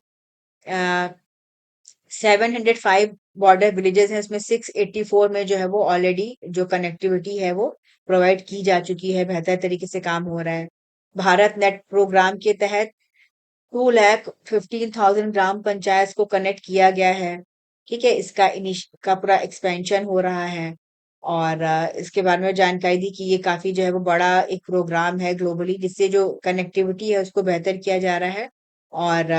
705 बॉर्डर विलेजेस हैं, इसमें 684 में जो है वो ऑलरेडी जो कनेक्टिविटी है वो प्रोवाइड की जा चुकी है, बेहतर तरीके से काम हो रहा है। भारत नेट प्रोग्राम के तहत 2,15,000 ग्राम पंचायत को कनेक्ट किया गया है। ठीक है, का पूरा एक्सपेंशन हो रहा है। और इसके बारे में जानकारी दी कि ये काफी जो है वो बड़ा एक प्रोग्राम है ग्लोबली, जिससे जो कनेक्टिविटी है उसको बेहतर किया जा रहा है। और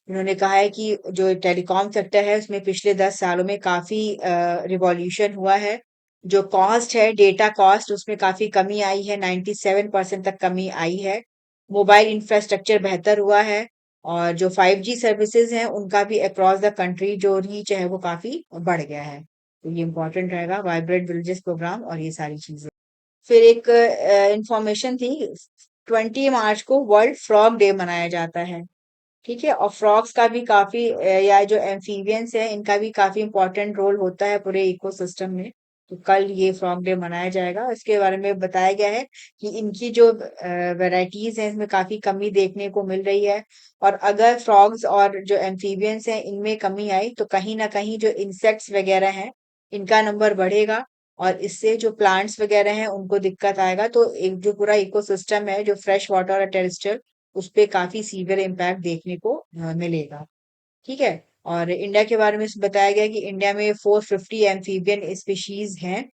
उन्होंने कहा है कि जो टेलीकॉम सेक्टर है उसमें पिछले 10 सालों में काफी रिवॉल्यूशन हुआ है। जो कॉस्ट है, डेटा कॉस्ट, उसमें काफी कमी आई है, 97% तक कमी आई है। मोबाइल इंफ्रास्ट्रक्चर बेहतर हुआ है। और जो 5G सर्विसेज हैं उनका भी अक्रॉस द कंट्री जो रीच है वो काफी बढ़ गया है। तो ये इम्पोर्टेंट रहेगा, वाइब्रेंट विलेजेस प्रोग्राम और ये सारी चीजें। फिर एक इंफॉर्मेशन थी, 20 मार्च को वर्ल्ड फ्रॉग डे मनाया जाता है। ठीक है, और फ्रॉग्स का भी काफी या जो एम्फीबियंस है इनका भी काफी इंपॉर्टेंट रोल होता है पूरे इकोसिस्टम में। तो कल ये फ्रॉग डे मनाया जाएगा। इसके बारे में बताया गया है कि इनकी जो वैरायटीज हैं इसमें काफी कमी देखने को मिल रही है। और अगर फ्रॉग्स और जो एम्फीबियंस हैं इनमें कमी आई तो कहीं ना कहीं जो इंसेक्ट्स वगैरह हैं इनका नंबर बढ़ेगा। और इससे जो प्लांट्स वगैरह हैं उनको दिक्कत आएगा। तो एक जो पूरा इकोसिस्टम है, जो फ्रेश वाटर और टेरेस्ट्रियल, उस पे काफी सीवियर इम्पैक्ट देखने को मिलेगा। ठीक है। और इंडिया के बारे में बताया गया कि इंडिया में 450 एम्फीबियन स्पीशीज हैं।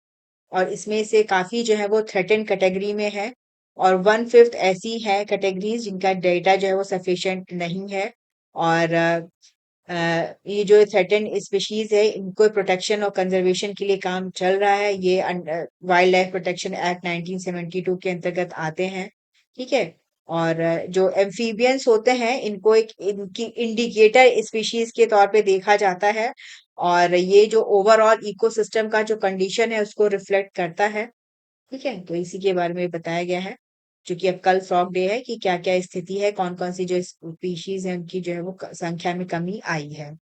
और इसमें से काफी जो है वो थ्रेटन कैटेगरी में है। और 1/5 ऐसी है कैटेगरीज जिनका डेटा जो है वो सफिशिएंट नहीं है। और ये जो थ्रेटन स्पीशीज है इनको प्रोटेक्शन और कंजर्वेशन के लिए काम चल रहा है। ये वाइल्ड लाइफ प्रोटेक्शन एक्ट 1972 के अंतर्गत आते हैं। ठीक है। और जो एम्फीबियंस होते हैं इनको एक इनकी इंडिकेटर स्पीशीज के तौर पे देखा जाता है। और ये जो ओवरऑल इकोसिस्टम का जो कंडीशन है उसको रिफ्लेक्ट करता है। ठीक है, तो इसी के बारे में बताया गया है। क्योंकि अब कल फ्रॉग डे है कि क्या क्या स्थिति है, कौन कौन सी जो स्पीशीज है उनकी जो है वो संख्या में कमी आई है।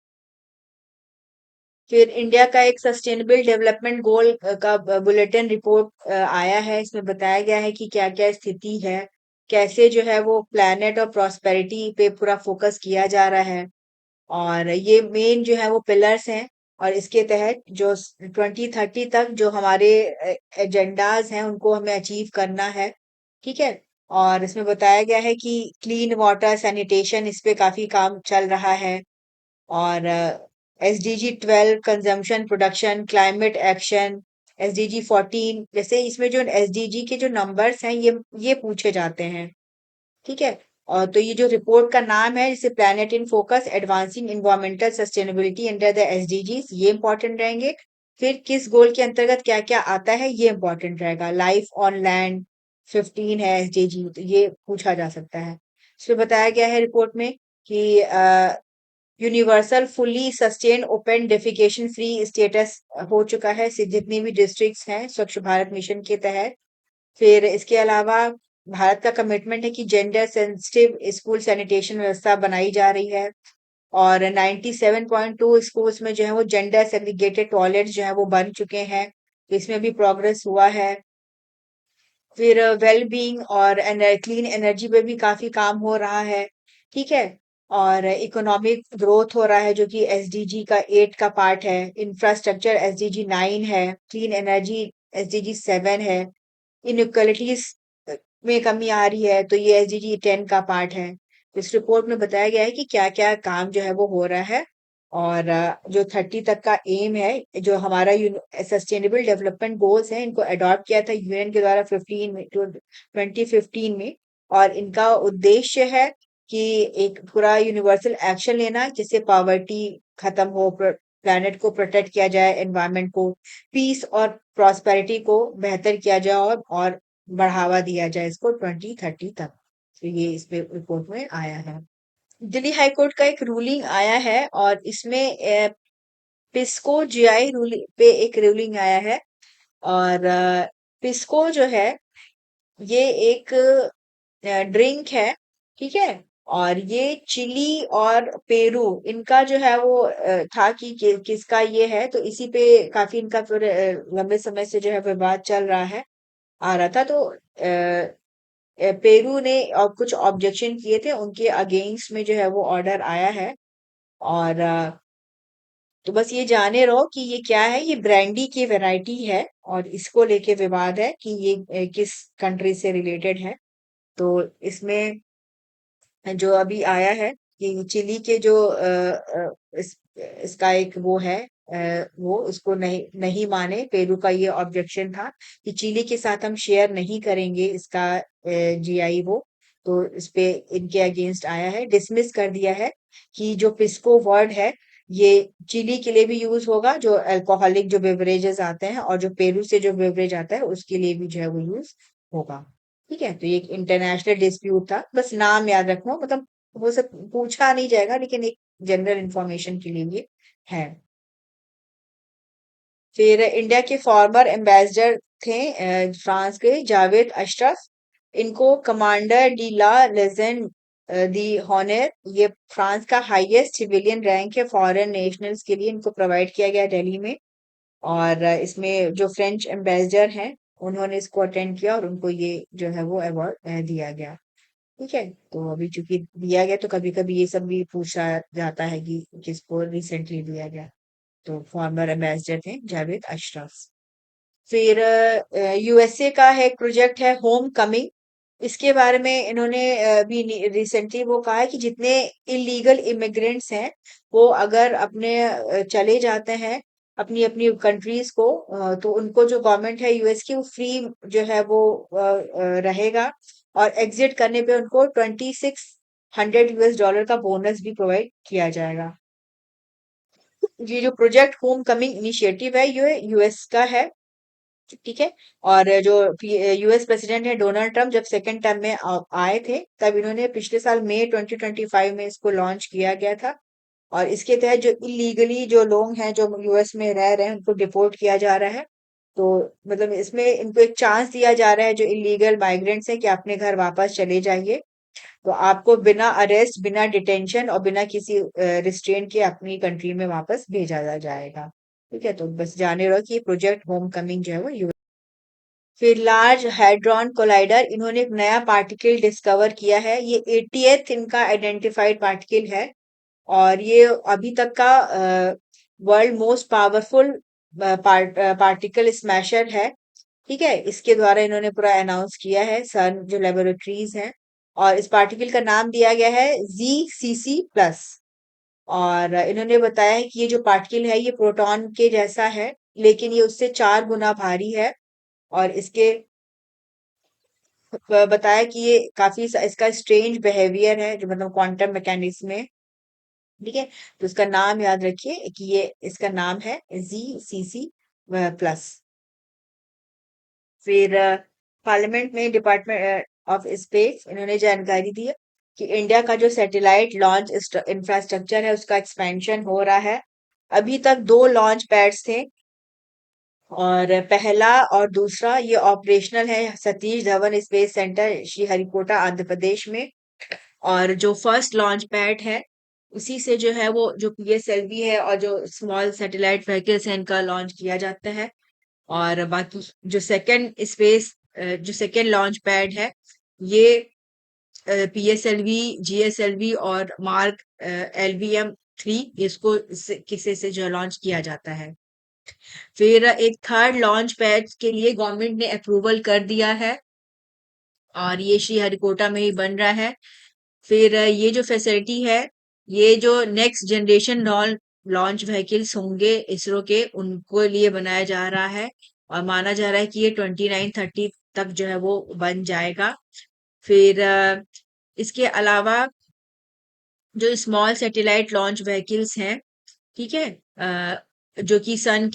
फिर इंडिया का एक सस्टेनेबल डेवलपमेंट गोल का बुलेटिन रिपोर्ट आया है। इसमें बताया गया है कि क्या क्या स्थिति है, कैसे जो है वो प्लैनेट और प्रॉस्पेरिटी पे पूरा फोकस किया जा रहा है। और ये मेन जो है वो पिलर्स हैं। और इसके तहत जो 2030 तक जो हमारे एजेंडाज हैं उनको हमें अचीव करना है। ठीक है। और इसमें बताया गया है कि क्लीन वाटर सैनिटेशन इस पे काफी काम चल रहा है। और SDG 12 consumption production climate action, SDG 14, जैसे इसमें जो SDG के जो नंबर्स हैं ये पूछे जाते हैं। ठीक है। और तो ये जो रिपोर्ट का नाम है जिसे planet in focus advancing environmental sustainability under the SDGs, ये इंपॉर्टेंट रहेंगे। फिर किस गोल के अंतर्गत क्या क्या आता है ये इंपॉर्टेंट रहेगा। लाइफ ऑन लैंड 15 है SDG, तो ये पूछा जा सकता है। इसमें बताया गया है रिपोर्ट में कि universal fully sustain open defecation free status हो चुका है जितनी भी डिस्ट्रिक्ट्स हैं स्वच्छ भारत मिशन के तहत। फिर इसके अलावा भारत का कमिटमेंट है कि जेंडर सेंसिटिव स्कूल सैनिटेशन व्यवस्था बनाई जा रही है। और 97.2 स्कूल्स में जो है वो जेंडर सेग्रीगेटेड टॉयलेट जो है वो बन चुके हैं। तो इसमें भी प्रोग्रेस हुआ है। फिर वेल बीइंग और क्लीन एनर्जी पे भी काफी काम हो रहा है। ठीक है। और इकोनॉमिक ग्रोथ हो रहा है जो कि SDG का 8 का पार्ट है। इंफ्रास्ट्रक्चर SDG 9 है। क्लीन एनर्जी SDG 7 है। इनइक्वालिटीज में कमी आ रही है तो ये SDG 10 का पार्ट है। इस रिपोर्ट में बताया गया है कि क्या क्या काम जो है वो हो रहा है। और जो 30 तक का एम है, जो हमारा सस्टेनेबल डेवलपमेंट गोल्स हैं, इनको अडॉप्ट किया था UN के द्वारा 2015 में। और इनका उद्देश्य है कि एक पूरा यूनिवर्सल एक्शन लेना जिससे पॉवर्टी खत्म हो, प्लैनेट को प्रोटेक्ट किया जाए, एनवायरनमेंट को, पीस और प्रॉस्पेरिटी को बेहतर किया जाए और बढ़ावा दिया जाए इसको 2030 तक। तो ये इस पे रिपोर्ट में आया है। दिल्ली हाई कोर्ट का एक रूलिंग आया है और इसमें पिस्को GI रूलिंग पे एक रूलिंग आया है। और पिस्को जो है ये एक ड्रिंक है, ठीक है। और ये चिली और पेरू इनका जो है वो था कि किसका ये है, तो इसी पे काफी इनका फिर लंबे समय से जो है विवाद चल रहा है, आ रहा था। तो पेरू ने कुछ ऑब्जेक्शन किए थे, उनके अगेंस्ट में जो है वो ऑर्डर आया है। और तो बस ये जाने रहो कि ये क्या है, ये ब्रांडी की वैरायटी है और इसको लेके विवाद है कि ये किस कंट्री से रिलेटेड है। तो इसमें जो अभी आया है कि चिली के जो इसका एक वो है, वो उसको नहीं नहीं माने, पेरू का ये ऑब्जेक्शन था कि चिली के साथ हम शेयर नहीं करेंगे इसका जीआई वो। तो इस पे इनके अगेंस्ट आया है, डिसमिस कर दिया है कि जो पिस्को वर्ड है ये चिली के लिए भी यूज होगा, जो अल्कोहलिक जो बेवरेजेस आते हैं, और जो पेरू से जो बेवरेज आता है उसके लिए भी जो है वो यूज होगा। ठीक है, तो ये एक इंटरनेशनल डिस्प्यूट था, बस नाम याद रखना, मतलब वो सब पूछा नहीं जाएगा, लेकिन एक जनरल इंफॉर्मेशन के लिए ये है। फिर इंडिया के फॉर्मर एम्बेसडर थे फ्रांस के जावेद अशरफ, इनको कमांडर डी ला लेजेंड दी हॉनर, ये फ्रांस का हाईएस्ट सिविलियन रैंक है फॉरेन नेशनल्स के लिए, इनको प्रोवाइड किया गया दिल्ली में। और इसमें जो फ्रेंच एम्बेसडर हैं उन्होंने इसको अटेंड किया और उनको ये जो है वो अवार्ड दिया गया। ठीक है, तो अभी चूंकि दिया गया तो कभी कभी ये सब भी पूछा जाता है कि किसको रिसेंटली दिया गया। तो फॉर्मर एम्बेसडर थे जावेद अशरफ। फिर यूएसए का है एक प्रोजेक्ट है होम कमिंग, इसके बारे में इन्होंने भी रिसेंटली वो कहा है कि जितने इलीगल इमिग्रेंट्स हैं वो अगर अपने चले जाते हैं अपनी अपनी कंट्रीज को, तो उनको जो गवर्नमेंट है यूएस की वो फ्री जो है वो रहेगा, और एग्जिट करने पे उनको 2600 US डॉलर का बोनस भी प्रोवाइड किया जाएगा। ये जो प्रोजेक्ट होम कमिंग इनिशिएटिव है ये यूएस का है, ठीक है। और जो यूएस प्रेसिडेंट है डोनाल्ड ट्रम्प जब सेकंड टर्म में आए थे, तब इन्होंने पिछले साल मई 2025 में इसको लॉन्च किया गया था। और इसके तहत जो इलीगली जो लोग हैं जो यूएस में रह रहे हैं उनको डिपोर्ट किया जा रहा है। तो मतलब इसमें इनको एक चांस दिया जा रहा है जो इलीगल माइग्रेंट्स हैं कि अपने घर वापस चले जाइए। तो आपको बिना अरेस्ट, बिना डिटेंशन और बिना किसी रिस्ट्रेंट के अपनी कंट्री में वापस भेजा जाएगा। ठीक है, तो बस जाने रहो कि ये प्रोजेक्ट होम कमिंग जो है वो। फिर लार्ज हैड्रॉन कोलाइडर, इन्होंने एक नया पार्टिकल डिस्कवर किया है, ये 80th इनका आइडेंटिफाइड पार्टिकल है। और ये अभी तक का world most powerful particle smasher है। ठीक है, इसके द्वारा इन्होंने पूरा अनाउंस किया है सन जो लेबोरेटरीज हैं। और इस पार्टिकल का नाम दिया गया है ZCC+। और इन्होंने बताया है कि ये जो पार्टिकल है ये प्रोटॉन के जैसा है, लेकिन ये उससे 4 गुना भारी है। और इसके बताया कि ये काफी इसका स्ट्रेंज बिहेवियर है जो मतलब क्वांटम मैकेनिक्स में। ठीक है, तो इसका नाम याद रखिए कि ये इसका नाम है ZCC+। फिर पार्लियामेंट में डिपार्टमेंट ऑफ स्पेस इन्होंने जानकारी दी है कि इंडिया का जो सैटेलाइट लॉन्च इंफ्रास्ट्रक्चर है उसका एक्सपेंशन हो रहा है। अभी तक 2 लॉन्च पैड्स थे, और पहला और दूसरा ये ऑपरेशनल है सतीश धवन स्पेस सेंटर श्रीहरिकोटा आंध्र प्रदेश में। और जो फर्स्ट लॉन्च पैड है उसी से जो है वो जो PSLV है और जो स्मॉल सैटेलाइट व्हीकल्स है इनका लॉन्च किया जाता है। और बाकी जो सेकंड लॉन्च पैड है ये PSLV, GSLV और मार्क LVM-3 इसको किसी से जो लॉन्च किया जाता है। फिर एक थर्ड लॉन्च पैड के लिए गवर्नमेंट ने अप्रूवल कर दिया है, और ये श्रीहरिकोटा में ही बन रहा है। फिर ये जो फैसिलिटी है ये जो नेक्स्ट जनरेशन लॉन्च व्हीकल्स होंगे इसरो के उनको लिए बनाया जा रहा है, और माना जा रहा है कि ये 29-30 तक जो है वो बन जाएगा। फिर इसके अलावा जो स्मॉल सैटेलाइट लॉन्च व्हीकल्स हैं, ठीक है, जो कि सन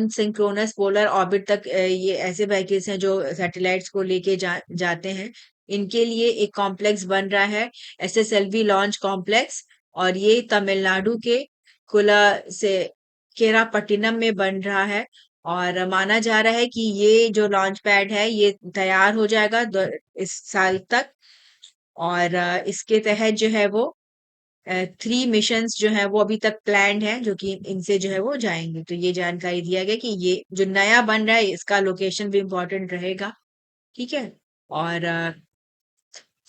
सिंक्रोनस पोलर ऑर्बिट तक ये ऐसे व्हीकल्स हैं जो सैटेलाइट्स को लेके जाते हैं। इनके लिए एक कॉम्प्लेक्स बन रहा है, SSLV लॉन्च कॉम्प्लेक्स, और ये तमिलनाडु के कुला से केरापट्टिनम में बन रहा है। और माना जा रहा है कि ये जो लॉन्च पैड है ये तैयार हो जाएगा इस साल तक। और इसके तहत जो है वो 3 मिशंस जो है वो अभी तक प्लान्ड है, जो कि इनसे जो है वो जाएंगे। तो ये जानकारी दिया गया कि ये जो नया बन रहा है इसका लोकेशन भी इम्पोर्टेंट रहेगा। ठीक है। और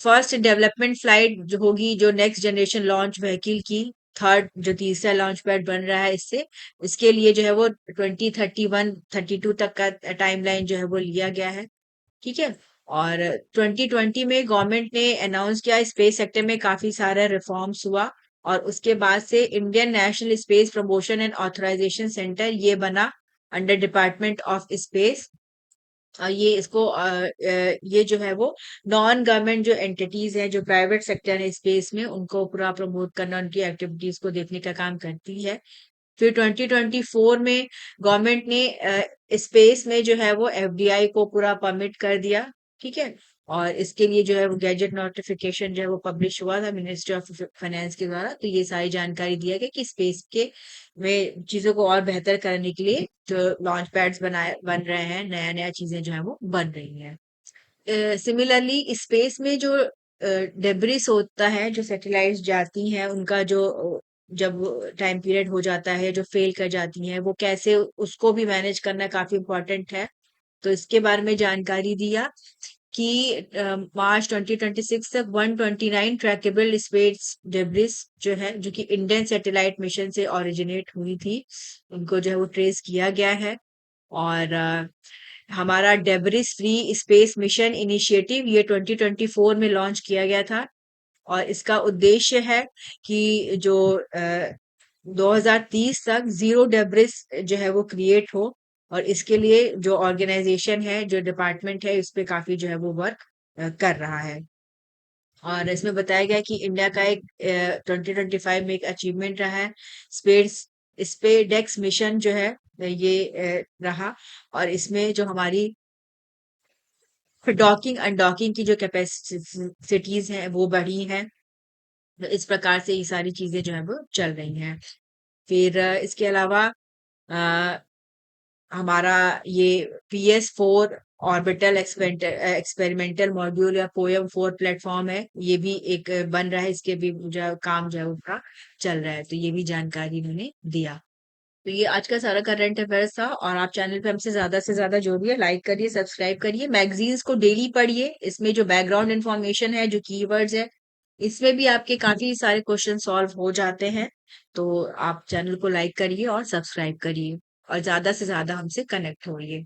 फर्स्ट डेवलपमेंट फ्लाइट जो होगी, जो नेक्स्ट जनरेशन लॉन्च व्हीकल की थर्ड, जो तीसरा लॉन्च पैड बन रहा है इससे, इसके लिए जो है वो 2031-32 तक का टाइमलाइन जो है वो लिया गया है। ठीक है। और 2020 में गवर्नमेंट ने अनाउंस किया, स्पेस सेक्टर में काफी सारा रिफॉर्म्स हुआ। और उसके बाद से Indian national space promotion and authorisation centre ये बना अंडर डिपार्टमेंट ऑफ स्पेस। ये इसको ये जो है वो नॉन गवर्नमेंट जो एंटिटीज हैं, जो प्राइवेट सेक्टर है स्पेस में, उनको पूरा प्रमोट करना, उनकी एक्टिविटीज को देखने का काम करती है। फिर 2024 में गवर्नमेंट ने स्पेस में जो है वो एफडीआई को पूरा परमिट कर दिया। ठीक है। और इसके लिए जो है वो गैजेट नोटिफिकेशन जो है वो पब्लिश हुआ था मिनिस्ट्री ऑफ फाइनेंस के द्वारा। तो ये सारी जानकारी दिया गया कि स्पेस के में चीजों को और बेहतर करने के लिए जो लॉन्च पैड्स बनाए बन रहे हैं, नया नया चीजें जो है वो बन रही हैं। सिमिलरली स्पेस में जो डेब्रिस होता है, जो सैटेलाइट्स जाती हैं, उनका जो जब टाइम पीरियड हो जाता है, जो फेल कर जाती हैं, वो कैसे उसको भी मैनेज करना काफी इम्पोर्टेंट है। तो इसके बारे में जानकारी दिया कि मार्च 2026 तक 129 ट्रैकेबल स्पेस डेब्रिस जो है, जो कि इंडियन सैटेलाइट मिशन से ओरिजिनेट हुई थी, उनको जो है वो ट्रेस किया गया है। और हमारा debris free space mission initiative ये 2024 में लॉन्च किया गया था। और इसका उद्देश्य है कि जो 2030 तक जीरो डेब्रिस जो है वो क्रिएट हो। और इसके लिए जो ऑर्गेनाइजेशन है, जो डिपार्टमेंट है, इस पे काफी जो है वो वर्क कर रहा है। और इसमें बताया गया कि इंडिया का एक 2025 में एक अचीवमेंट रहा है, स्पेस स्पेडेक्स मिशन जो है ये रहा। और इसमें जो हमारी डॉकिंग अनडॉकिंग की जो कैपेसिटीज हैं वो बढ़ी हैं। तो इस प्रकार से ये सारी चीजें जो है वो चल रही हैं। फिर इसके अलावा अ, हमारा ये PS4 ऑर्बिटल एक्सपेरिमेंटल मॉड्यूल या पोएम 4 प्लेटफॉर्म है, ये भी एक बन रहा है। इसके भी जो है काम जो है उसका चल रहा है। तो ये भी जानकारी इन्होंने दिया। तो ये आज का सारा करंट अफेयर्स था। और आप चैनल पे हमसे ज्यादा से ज्यादा जुड़िए, लाइक करिए, सब्सक्राइब करिए, मैगजीन्स को डेली पढ़िए। इसमें जो बैकग्राउंड इंफॉर्मेशन है, जो कीवर्ड्स है, इसमें भी आपके काफी सारे क्वेश्चन सॉल्व हो जाते हैं। तो आप चैनल को लाइक करिए और सब्सक्राइब करिए, और ज्यादा से ज्यादा हमसे कनेक्ट होइए।